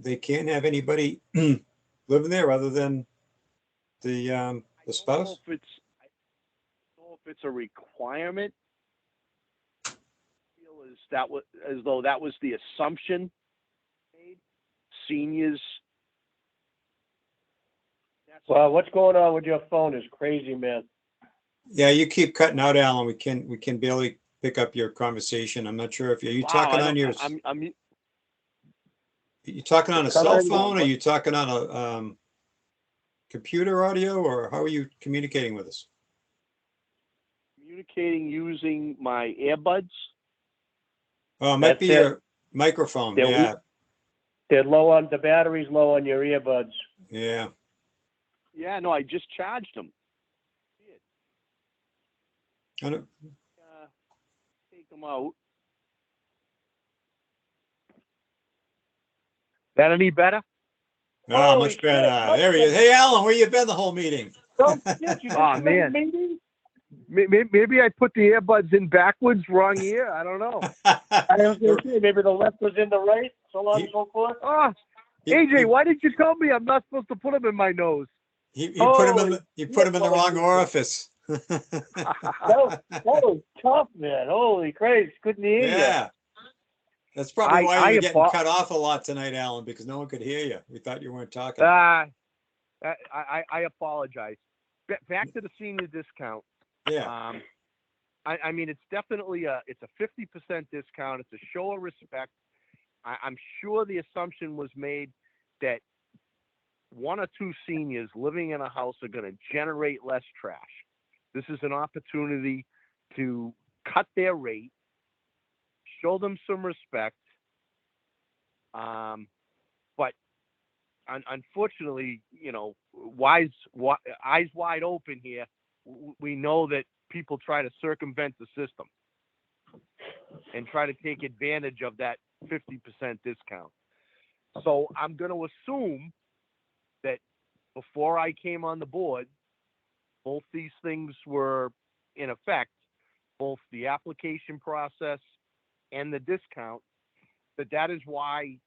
they can't have anybody living there other than the spouse? I don't know if it's a requirement. I feel as though that was the assumption made. Seniors. Well, what's going on with your phone is crazy, man. Yeah, you keep cutting out, Alan. We can barely pick up your conversation. I'm not sure if you Wow, talking on your. You talking on a cell phone? Or are you talking on a computer audio, or how are you communicating with us? Communicating using my earbuds. Oh, it might be your microphone. Yeah. They're low on the battery's low on your earbuds. Yeah. Yeah, no, I just charged them. I don't. Take them out. That any better? Oh, much better. There he is. Hey, Alan, where you been the whole meeting? Oh, yes, you Oh, man. Maybe I put the earbuds in backwards, wrong ear. I don't know. I was going to say, maybe the left was in the right, so on and so forth. Oh, AJ, why did you tell me I'm not supposed to put them in my nose? He put him in the wrong orifice. That was tough, man. Holy Christ, couldn't hear you. Yeah. That's probably why you were getting cut off a lot tonight, Alan, because no one could hear you. We thought you weren't talking. I apologize. Back to the senior discount. Yeah. I mean, it's definitely it's a 50% discount. It's a show of respect. I'm sure the assumption was made that 1 or 2 seniors living in a house are going to generate less trash. This is an opportunity to cut their rate, show them some respect. But unfortunately, eyes wide open here. We know that people try to circumvent the system and try to take advantage of that 50% discount. So I'm going to assume that before I came on the board, both these things were in effect, both the application process and the discount, that is why,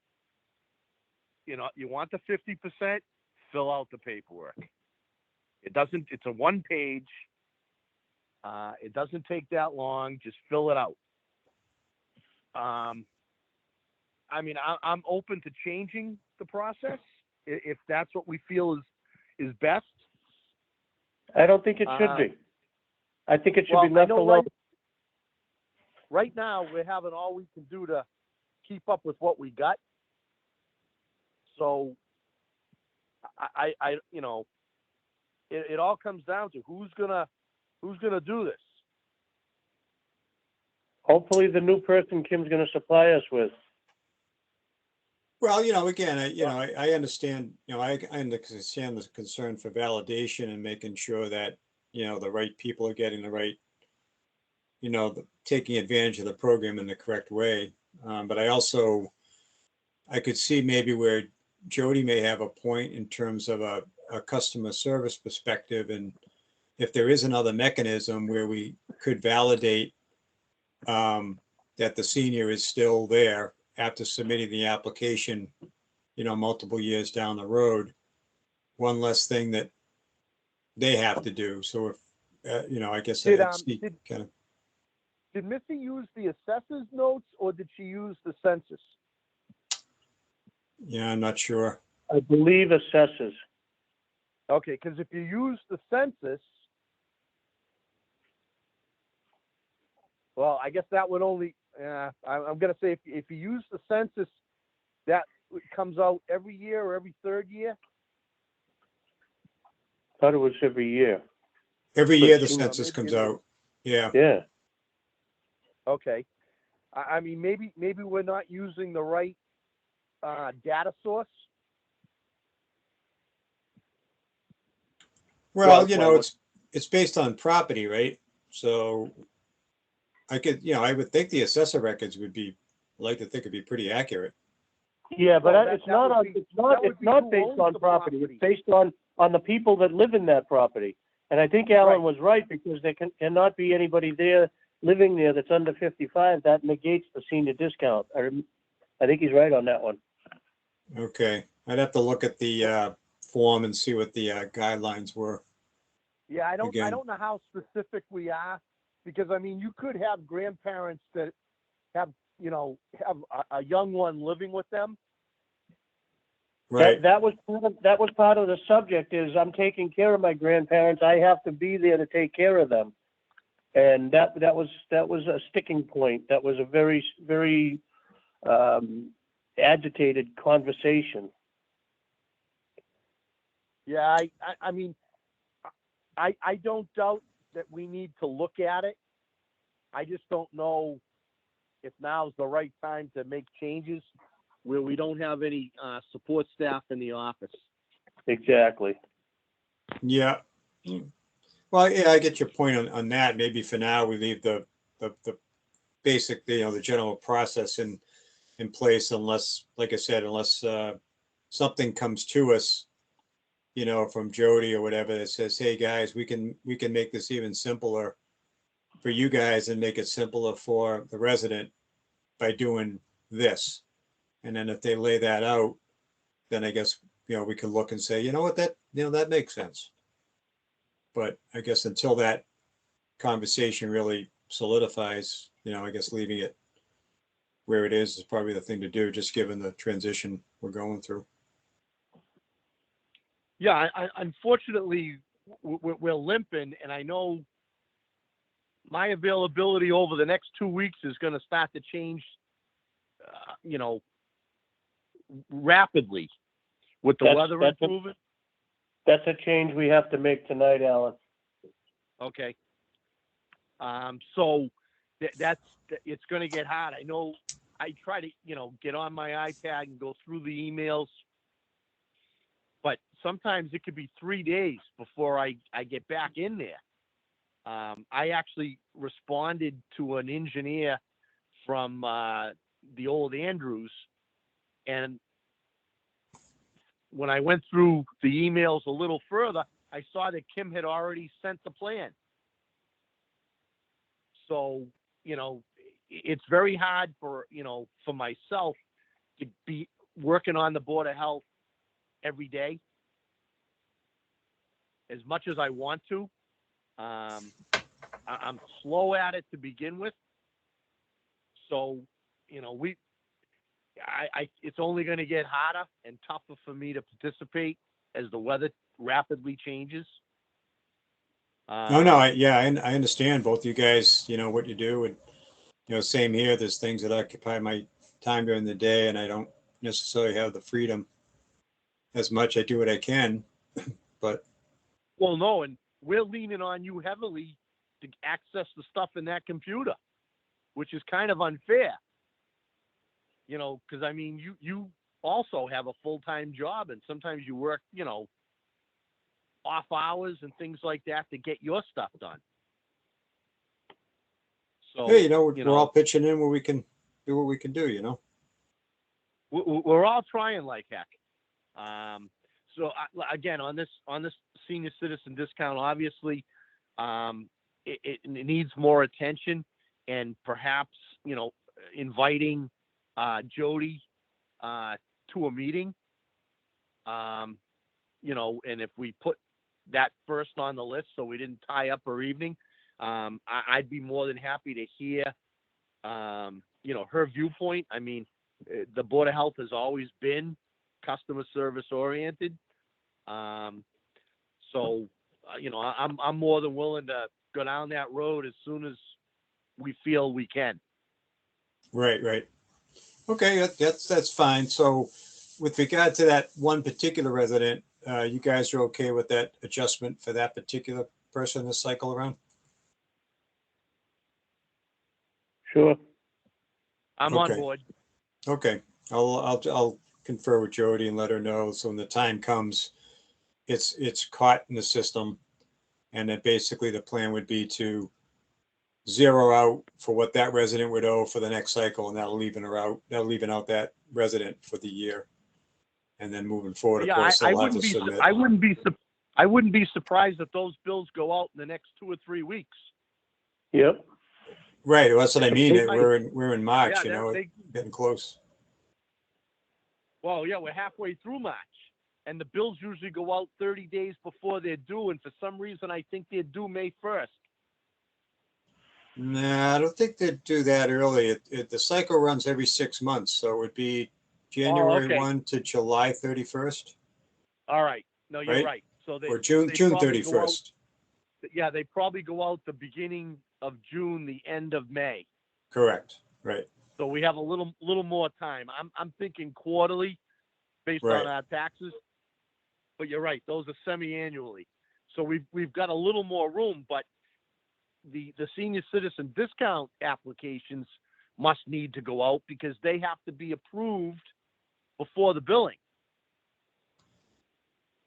you want the 50%, fill out the paperwork. It's a 1-page. It doesn't take that long. Just fill it out. I mean, I'm open to changing the process if that's what we feel is best. I don't think it should be. I think it should be left alone. Right now, we're having all we can do to keep up with what we got. So, it all comes down to who's gonna do this. Hopefully, the new person Kim's going to supply us with. Well, again, I understand, I understand the concern for validation and making sure that, the right people are getting the right, taking advantage of the program in the correct way. But I could see maybe where Jody may have a point in terms of a customer service perspective. And if there is another mechanism where we could validate that the senior is still there after submitting the application, multiple years down the road, one less thing that they have to do. So I guess Did, I'd see did- kind of, Did Missy use the assessor's notes or did she use the census? yeah, I'm not sure. I believe assesses. Okay, because if you use the census, well, I guess that would only, I'm gonna say if you use the census, that comes out every year or every third year? Thought it was every year. Every But year the she- census maybe comes it is. out. Yeah. Yeah. Okay. I mean, maybe we're not using the right data source. Well, Well, it's based on property, right? So I could, I would think the assessor records would be, I like to think it'd be pretty accurate. Yeah, but Well, that- it's that not would on, be- it's not, that would it's be not who based owns on the property. property. It's based on the people that live in that property. And I think Alan was right, because there cannot be anybody there living there that's under 55. That negates the senior discount. I think he's right on that one. Okay. I'd have to look at the form and see what the guidelines were. Yeah, I Again. don't know how specific we are, because I mean, you could have grandparents that have a young one living with them. Right. That was part of the subject, is I'm taking care of my grandparents. I have to be there to take care of them. And that was a sticking point. That was a very, very agitated conversation. Yeah, I mean, I don't doubt that we need to look at it. I just don't know if now's the right time to make changes where we don't have any support staff in the office. Exactly. Yeah. Well, yeah, I get your point on that. Maybe for now we leave the basic, the general process in place, unless, like I said, unless something comes to us, from Jody or whatever that says, hey guys, we can make this even simpler for you guys and make it simpler for the resident by doing this. And then if they lay that out, then I guess, we can look and say, you know what, that makes sense. But I guess until that conversation really solidifies, I guess leaving it where it is probably the thing to do, just given the transition we're going through. Yeah, unfortunately, we're limping, and I know my availability over the next 2 weeks is going to start to change, rapidly with the weather improving. That's a change we have to make tonight, Alan. Okay. So it's going to get hot. I know. I try to, get on my iPad and go through the emails, but sometimes it could be 3 days before I get back in there. I actually responded to an engineer from the old Andrews, and when I went through the emails a little further, I saw that Kim had already sent the plan. So, it's very hard for myself to be working on the Board of Health every day as much as I want to. I'm slow at it to begin with. So, it's only going to get hotter and tougher for me to participate as the weather rapidly changes. No, I understand both you guys, what you do, and, same here. There's things that occupy my time during the day, and I don't necessarily have the freedom as much. I do what I can, but. Well, no, and we're leaning on you heavily to access the stuff in that computer, which is kind of unfair. Because I mean, you also have a full-time job, and sometimes you work, off hours and things like that to get your stuff done. So, hey, we're all pitching in where we can do what we can do, We're all trying like heck. So again, on this senior citizen discount, obviously, it needs more attention, and perhaps inviting Jody to a meeting. And if we put that first on the list so we didn't tie up her evening. I'd be more than happy to hear, her viewpoint. I mean, the Board of Health has always been customer service oriented. I'm more than willing to go down that road as soon as we feel we can. Right. Okay, that's fine. So with regard to that one particular resident, you guys are okay with that adjustment for that particular person this cycle around? Sure. I'm on Okay. board. Okay, I'll confer with Jody and let her know. So when the time comes, it's caught in the system. And then basically the plan would be to zero out for what that resident would owe for the next cycle, and that'll even out that resident for the year. And then moving forward, of Yeah, course, I they'll have to wouldn't be. submit. I wouldn't be surprised if those bills go out in the next 2 or 3 weeks. Yep. Right, well, that's what I mean. They- We're in March, Yeah, getting close. well, yeah, we're halfway through March, and the bills usually go out 30 days before they're due, and for some reason, I think they're due May 1st. Nah, I don't think they'd do that early. The cycle runs every 6 months, so it would be January okay. 1 to July 31st, All right. No, you're Right? right. So or June they probably go out- 31st. Yeah, they probably go out the beginning of June, the end of May. Correct, right, So we have a little more time. I'm thinking quarterly, based Right. on our taxes. But you're right; those are semi-annually. So we've got a little more room. But the senior citizen discount applications must need to go out because they have to be approved before the billing.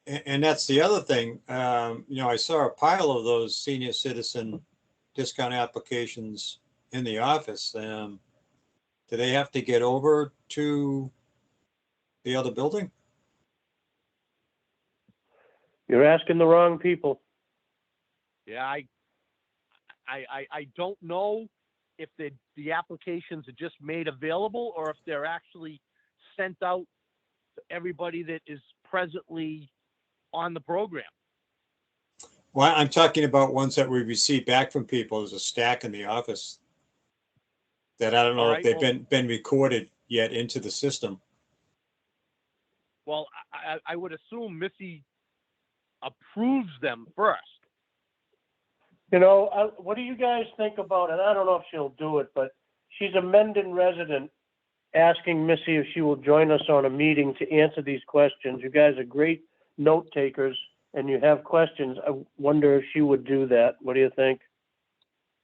and that's the other thing. I saw a pile of those senior citizen discount applications in the office. Do they have to get over to the other building? You're asking the wrong people. Yeah, I don't know if the applications are just made available or if they're actually sent out to everybody that is presently on the program. Well, I'm talking about ones that we received back from people. There's a stack in the office that I don't know All if right, they've been recorded yet into the system. Well, I would assume Missy approves them first. What do you guys think about it? I don't know if she'll do it, but she's a Mendon resident asking Missy if she will join us on a meeting to answer these questions. You guys are great note takers and you have questions. I wonder if she would do that. What do you think?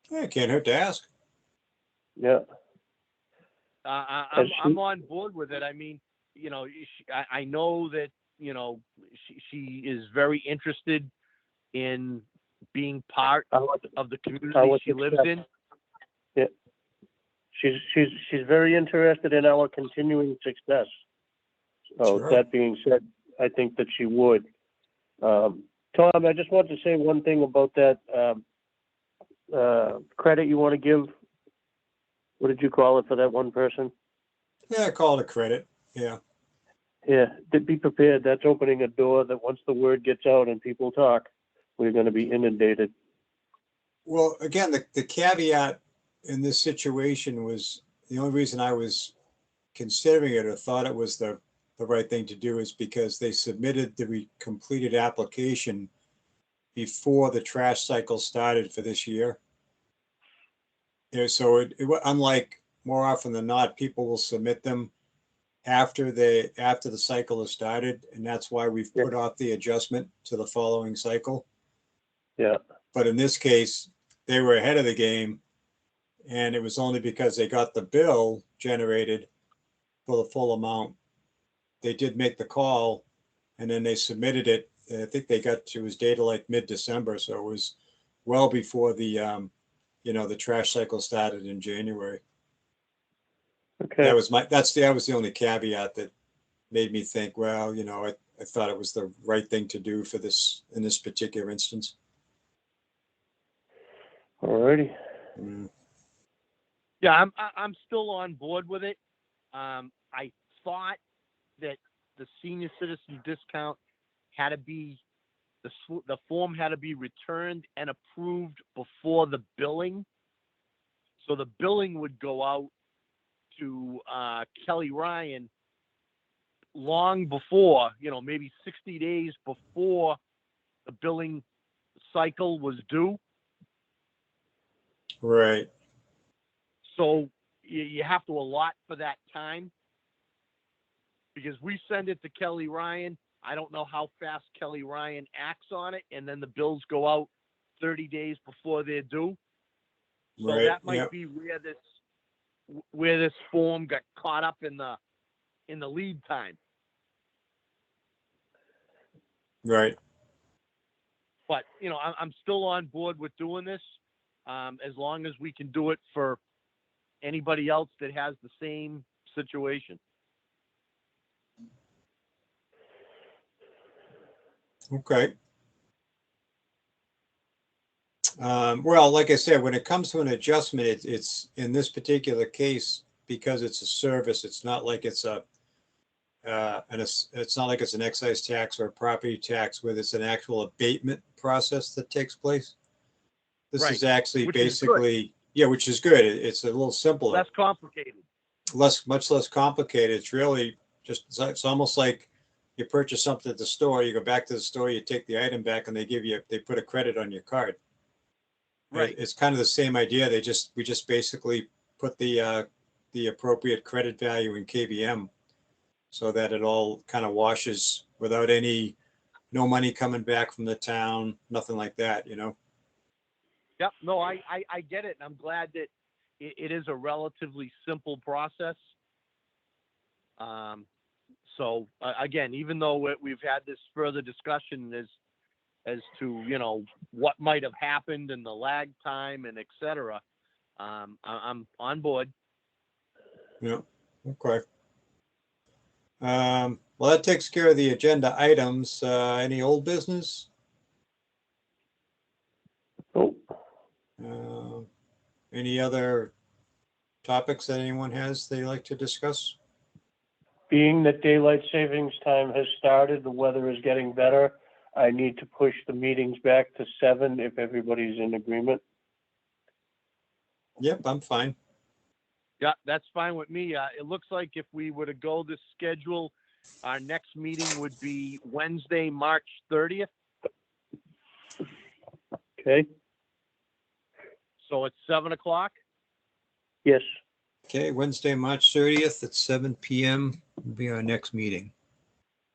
Yeah, it can't hurt to ask. Yeah. I'm on board with it. I mean, I know that, she is very interested in being part of the community she lives in. Yeah. She's very interested in our continuing success. So Sure. That being said, I think that she would. Tom, I just want to say one thing about that credit you want to give. What did you call it for that one person? Yeah, call it a credit. Yeah. Yeah, be prepared. That's opening a door that once the word gets out and people talk, we're going to be inundated. Well, again, the caveat in this situation was the only reason I was considering it or thought it was the right thing to do is because they submitted the completed application before the trash cycle started for this year. Yeah, so unlike more often than not, people will submit them after the cycle has started, and that's why we've put off the adjustment to the following cycle. Yeah. But in this case, they were ahead of the game, and it was only because they got the bill generated for the full amount. They did make the call, and then they submitted it. I think it was dated like mid-December, so it was well before the trash cycle started in January. Okay. That was the only caveat that made me think, well, I thought it was the right thing to do for this in this particular instance. All righty. Yeah, I'm still on board with it. I thought that the senior citizen discount had to be the the form had to be returned and approved before the billing. So the billing would go out to Kelly Ryan long before, maybe 60 days before the billing cycle was due. Right. So you have to allot for that time, because we send it to Kelly Ryan. I don't know how fast Kelly Ryan acts on it, and then the bills go out 30 days before they're due. So Right. that might Yep. be where this form got caught up in the lead time. Right. But I'm still on board with doing this, as long as we can do it for anybody else that has the same situation. Okay. Well, like I said, when it comes to an adjustment, it's in this particular case, because it's a service, it's not like it's it's not like it's an excise tax or a property tax where there's an actual abatement process that takes place. This Right. is actually Which is good. basically, yeah, which is good. It's a little simpler, Less complicated. much less complicated. It's really just, it's almost like you purchase something at the store, you go back to the store, you take the item back, and they put a credit on your card. Right. It's kind of the same idea. We just basically put the appropriate credit value in KVM so that it all kind of washes without no money coming back from the town, nothing like that, Yep. No, I get it. And I'm glad that it is a relatively simple process. So again, even though we've had this further discussion as to, what might have happened and the lag time and et cetera, I'm on board. Yeah. Okay. Well, that takes care of the agenda items. Any old business? Nope. Any other topics that anyone has they'd like to discuss? Being that daylight savings time has started, the weather is getting better. I need to push the meetings back to 7 if everybody's in agreement. Yep, I'm fine. Yeah, that's fine with me. It looks like if we were to go this schedule, our next meeting would be Wednesday, March 30th. Okay? So it's 7 o'clock. Yes. Okay, Wednesday, March 30th at 7 p.m. will be our next meeting.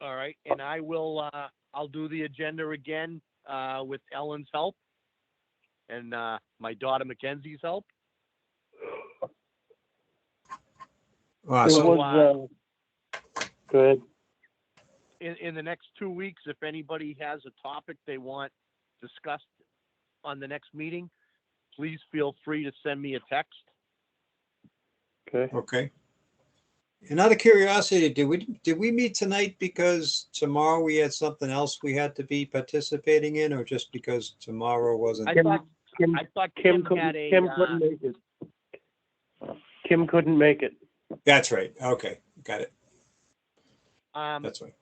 All right. And I will, I'll do the agenda again with Ellen's help and my daughter Mackenzie's help. Awesome. It was, go ahead. In the next 2 weeks, if anybody has a topic they want discussed on the next meeting, please feel free to send me a text. Okay. Okay. And out of curiosity, did we meet tonight because tomorrow we had something else we had to be participating in, or just because tomorrow wasn't? I thought Kim had a. Kim couldn't make it. Kim couldn't make it. That's right. Okay, got it. That's right.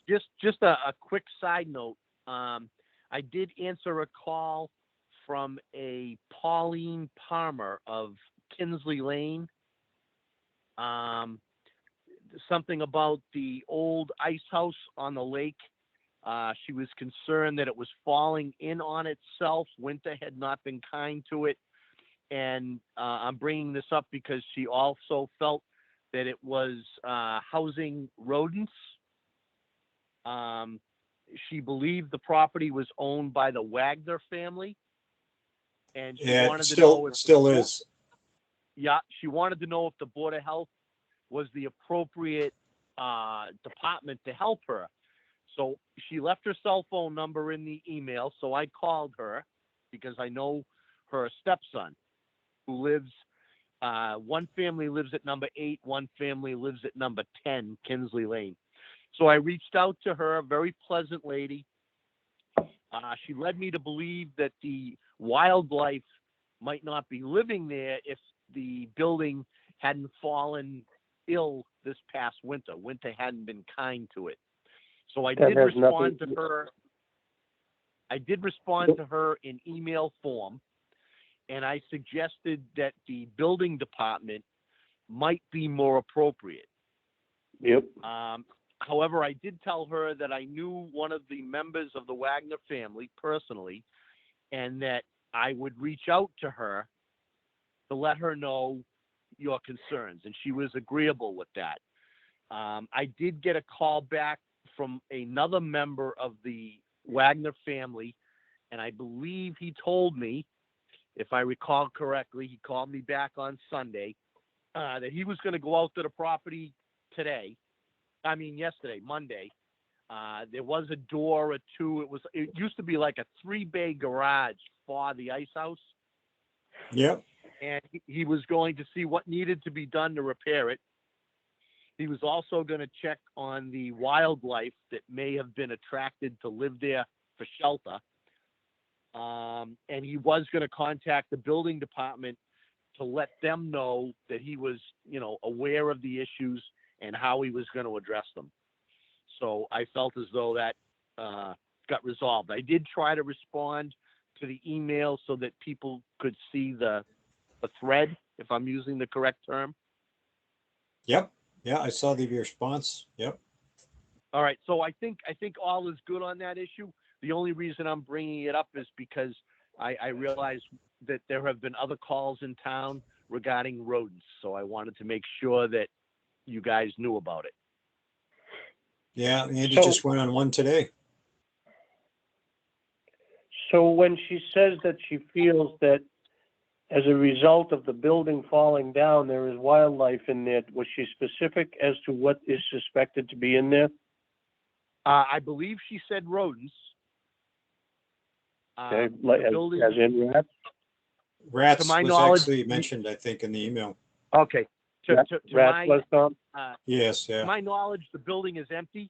Just a quick side note. I did answer a call from a Pauline Palmer of Kinsley Lane. Something about the old ice house on the lake. She was concerned that it was falling in on itself. Winter had not been kind to it. And I'm bringing this up because she also felt that it was housing rodents. She believed the property was owned by the Wagner family. And she wanted to know if still is. Yeah, she wanted to know if the Board of Health was the appropriate department to help her. So she left her cell phone number in the email. So I called her because I know her stepson who lives, one family lives at number 8, one family lives at number 10, Kinsley Lane. So I reached out to her, a very pleasant lady. She led me to believe that the wildlife might not be living there if the building hadn't fallen ill this past winter. Winter hadn't been kind to it. So I did respond to her. I did respond to her in email form, and I suggested that the building department might be more appropriate. Yep. However, I did tell her that I knew one of the members of the Wagner family personally, and that I would reach out to her to let her know your concerns, and she was agreeable with that. I did get a call back from another member of the Wagner family, and I believe he told me, if I recall correctly, he called me back on Sunday, that he was going to go out to the property yesterday, Monday. There was a door or two. It used to be like a 3-bay garage for the ice house. Yep. And he was going to see what needed to be done to repair it. He was also going to check on the wildlife that may have been attracted to live there for shelter. And he was going to contact the building department to let them know that he was, aware of the issues and how he was going to address them. So I felt as though that got resolved. I did try to respond to the email so that people could see the thread, if I'm using the correct term. Yep. Yeah, I saw the response. Yep. All right. So I think all is good on that issue. The only reason I'm bringing it up is because I realize that there have been other calls in town regarding rodents. So I wanted to make sure that you guys knew about it. Yeah, Andy So- just went on one today. So when she says that she feels that as a result of the building falling down, there is wildlife in there, was she specific as to what is suspected to be in there? I believe she said rodents. Okay, The like, building- as in rats? Rats To my was knowledge, actually mentioned, I think, in the email. Okay. To Rats my was, Tom? Yes, to yeah. my knowledge, the building is empty.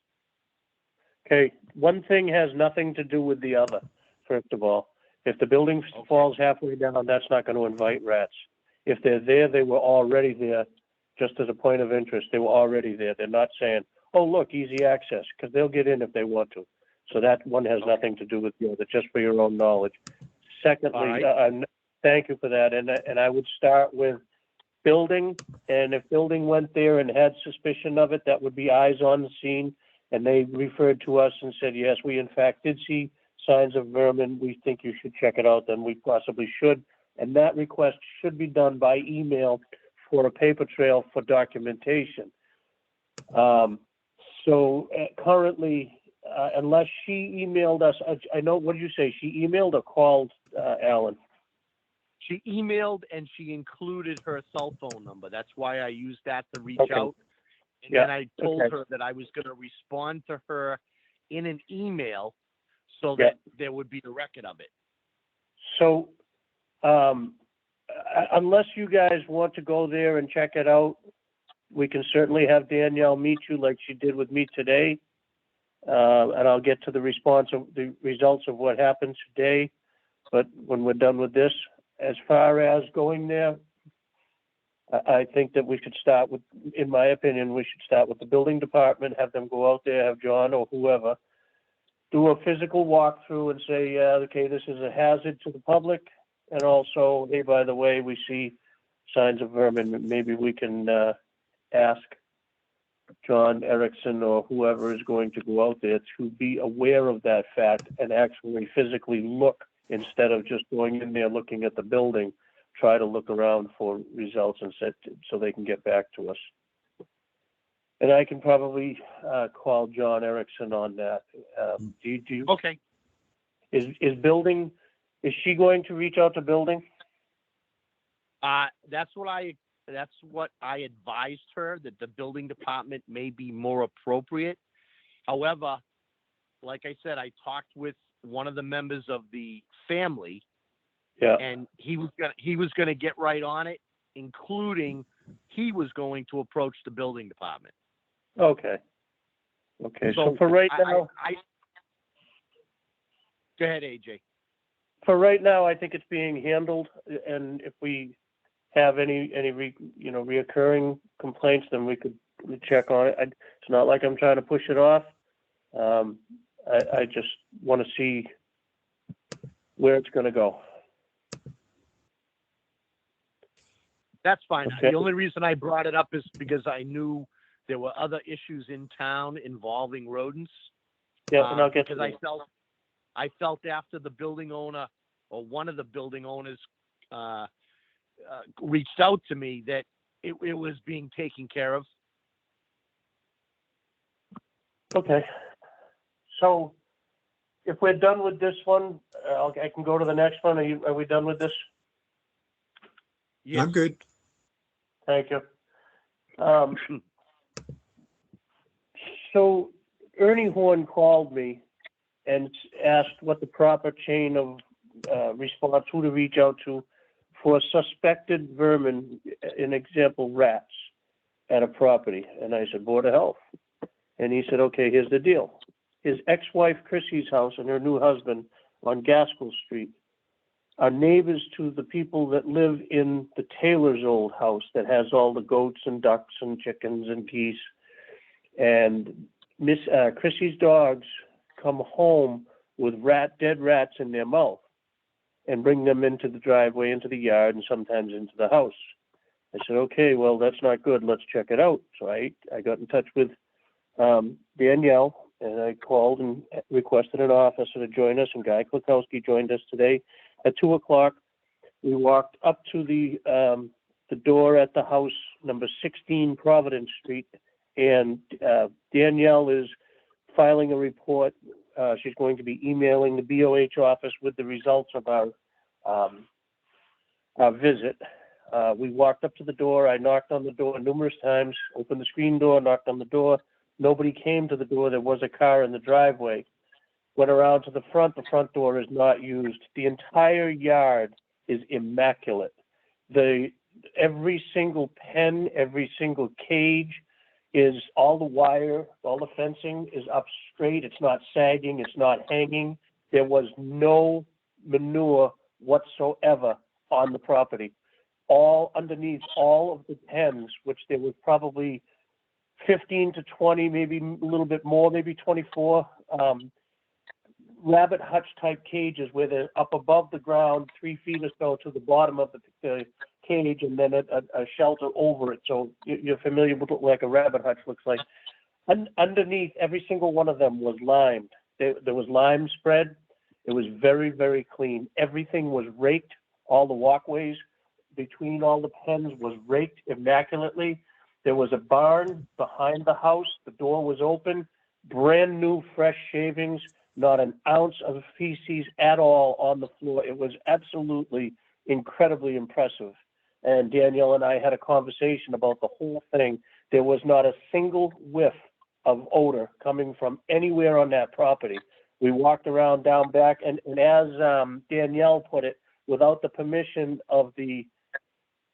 Okay, one thing has nothing to do with the other, first of all. If the building Okay. falls halfway down, that's not going to invite rats. If they're there, they were already there, just as a point of interest. They were already there. They're not saying, oh, look, easy access, because they'll get in if they want to. So that one has Okay. nothing to do with the other, just for your own knowledge. Secondly, All thank you for that. And I would start with building, and if building went there and had suspicion of it, that would be eyes on the scene. And they referred to us and said, yes, we in fact did see signs of vermin. We think you should check it out. Then we possibly should. And that request should be done by email for a paper trail for documentation. Currently, unless she emailed us, I know, what did you say? She emailed or called, Alan? She emailed and she included her cell phone number. That's why I used that to reach Okay. out. And Yeah, then I told okay. her that I was going to respond to her in an email so Yeah. that there would be a record of it. So, unless you guys want to go there and check it out, we can certainly have Danielle meet you like she did with me today. And I'll get to the results of what happened today. But when we're done with this, as far as going there, I think that we should start with, in my opinion, we should start with the building department, have them go out there, have John or whoever do a physical walkthrough and say, yeah, okay, this is a hazard to the public. And also, hey, by the way, we see signs of vermin. Maybe we can ask John Erickson or whoever is going to go out there to be aware of that fact and actually physically look, instead of just going in there looking at the building. Try to look around for results and so they can get back to us. And I can probably call John Erickson on that. Do you, Okay. is she going to reach out to building? That's what I advised her, that the building department may be more appropriate. However, like I said, I talked with one of the members of the family. Yeah. And he was gonna get right on it, including he was going to approach the building department. Okay. So for right now, go ahead, AJ. for right now, I think it's being handled. And if we have any reoccurring complaints, then we could check on it. It's not like I'm trying to push it off. I just want to see where it's gonna go. That's fine. Okay. The only reason I brought it up is because I knew there were other issues in town involving rodents. Yeah, and I'll get to Because that. I felt after the building owner or one of the building owners reached out to me that it was being taken care of. Okay. So if we're done with this one, I can go to the next one. Are we done with this? Yes. I'm good. Thank you. So Ernie Horn called me and asked what the proper chain of response, who to reach out to for suspected vermin, an example, rats at a property. And I said, Board of Health. And he said, okay, here's the deal. His ex-wife Chrissy's house and her new husband on Gaskell Street are neighbors to the people that live in the Taylor's old house that has all the goats and ducks and chickens and geese. And Chrissy's dogs come home with dead rats in their mouth and bring them into the driveway, into the yard, and sometimes into the house. I said, okay, well, that's not good. Let's check it out. So I got in touch with Danielle, and I called and requested an officer to join us, and Guy Klukowski joined us today at 2:00. We walked up to the door at the house, number 16 Providence Street, and Danielle is filing a report. She's going to be emailing the BOH office with the results of our visit. We walked up to the door. I knocked on the door numerous times, opened the screen door, knocked on the door. Nobody came to the door. There was a car in the driveway. Went around to the front. The front door is not used. The entire yard is immaculate. Every single pen, every single cage is all the wire, all the fencing is up straight. It's not sagging. It's not hanging. There was no manure whatsoever on the property. All underneath all of the pens, which there was probably 15 to 20, maybe a little bit more, maybe 24 rabbit hutch type cages where they're up above the ground, 3 feet or so to the bottom of the cage, and then a shelter over it. So you're familiar with what like a rabbit hutch looks like. Underneath, every single one of them was limed. There was lime spread. It was very, very clean. Everything was raked. All the walkways between all the pens was raked immaculately. There was a barn behind the house. The door was open. Brand new, fresh shavings. Not an ounce of feces at all on the floor. It was absolutely incredibly impressive. And Danielle and I had a conversation about the whole thing. There was not a single whiff of odor coming from anywhere on that property. We walked around down back, and as Danielle put it, without the permission of the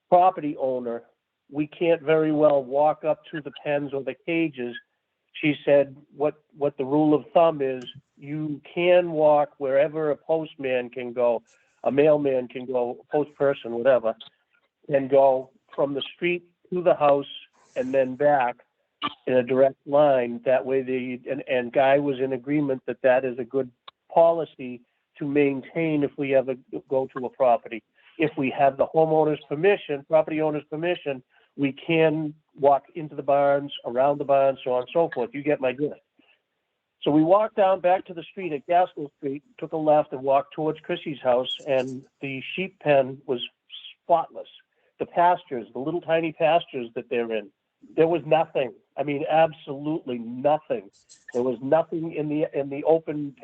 property owner, we can't very well walk up to the pens or the cages. She said what the rule of thumb is, you can walk wherever a postman can go, a mailman can go, a postperson, whatever, and go from the street to the house and then back in a direct line. That way and Guy was in agreement that is a good policy to maintain if we ever go to a property. If we have the homeowner's permission, property owner's permission, we can walk into the barns, around the barns, so on and so forth. You get my drift. So we walked down back to the street at Gaskell Street, took a left and walked towards Chrissy's house, and the sheep pen was spotless. The pastures, the little tiny pastures that they're in, there was nothing. I mean, absolutely nothing. There was nothing in the open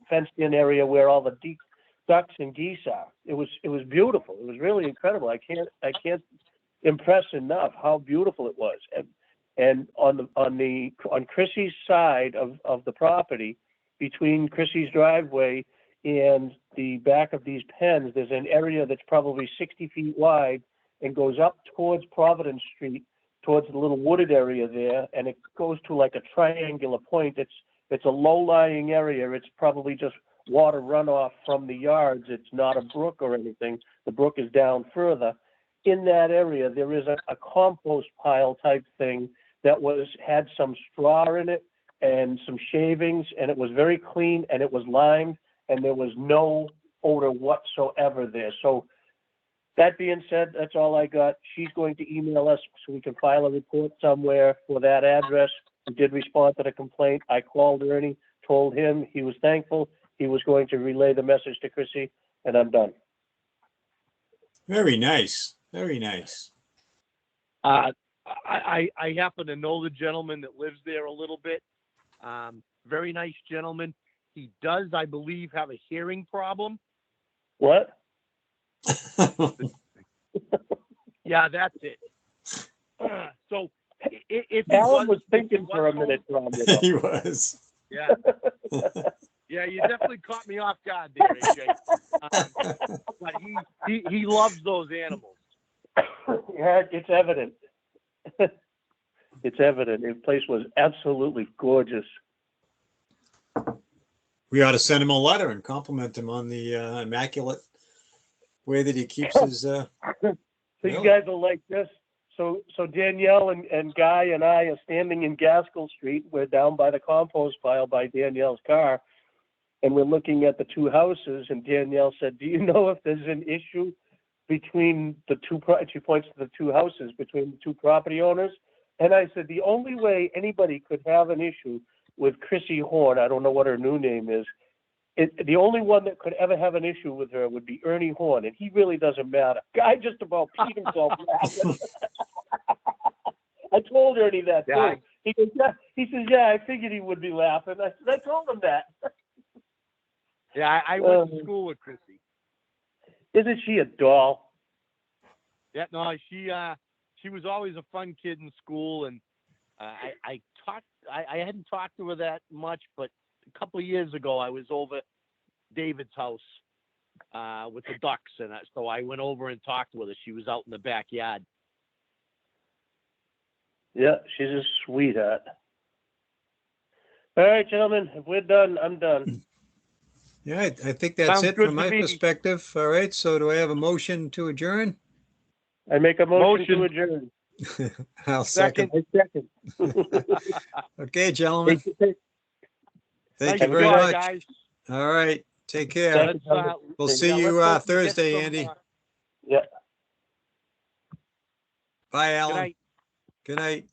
fenced-in area where all the ducks and geese are. It was beautiful. It was really incredible. I can't impress enough how beautiful it was. And on Chrissy's side of the property, between Chrissy's driveway and the back of these pens, there's an area that's probably 60 feet wide and goes up towards Providence Street, towards the little wooded area there, and it goes to like a triangular point. It's a low-lying area. It's probably just water runoff from the yards. It's not a brook or anything. The brook is down further. In that area, there is a compost pile type thing that had some straw in it and some shavings, and it was very clean, and it was limed, and there was no odor whatsoever there. So that being said, that's all I got. She's going to email us so we can file a report somewhere for that address. We did respond to the complaint. I called Ernie, told him he was thankful. He was going to relay the message to Chrissy, and I'm done. Very nice. Very nice. I happen to know the gentleman that lives there a little bit. Very nice gentleman. He does, I believe, have a hearing problem. What? Yeah, that's it. So if Alan was thinking for a minute, Tom, you know. He was. Yeah. Yeah, you definitely caught me off guard there, AJ. But he loves those animals. Yeah, it's evident. It's evident. The place was absolutely gorgeous. We ought to send him a letter and compliment him on the immaculate way that he keeps his. So you Really? guys are like this. So Danielle and Guy and I are standing in Gaskell Street. We're down by the compost pile by Danielle's car, and we're looking at the two houses. And Danielle said, "Do you know if there's an issue between the two?" She points to the two houses between the two property owners. And I said, "The only way anybody could have an issue with Chrissy Horn, I don't know what her new name is, the only one that could ever have an issue with her would be Ernie Horn, and he really doesn't matter." Guy just about peed himself laughing. I told Ernie that too. Yeah. He goes, "Yeah." He says, "Yeah, I figured he would be laughing." I said, "I told him that." Yeah, I went to school with Chrissy. Isn't she a doll? Yeah, no, she was always a fun kid in school, and I hadn't talked to her that much, but a couple of years ago I was over David's house with the ducks, and so I went over and talked with her. She was out in the backyard. Yeah, she's a sweetheart. All right, gentlemen, if we're done, I'm done. Yeah, I think that's Sounds it good from to my me. perspective. All right, so do I have a motion to adjourn? I make a motion to Motion. adjourn. I'll second. I second. Okay, gentlemen, thank Nice you very job, much. guys. All right, take care. Thank you. Let's, We'll Yeah, see you let's hope we get Thursday, some, Andy. Yeah. Bye, good Alan. night. Good night.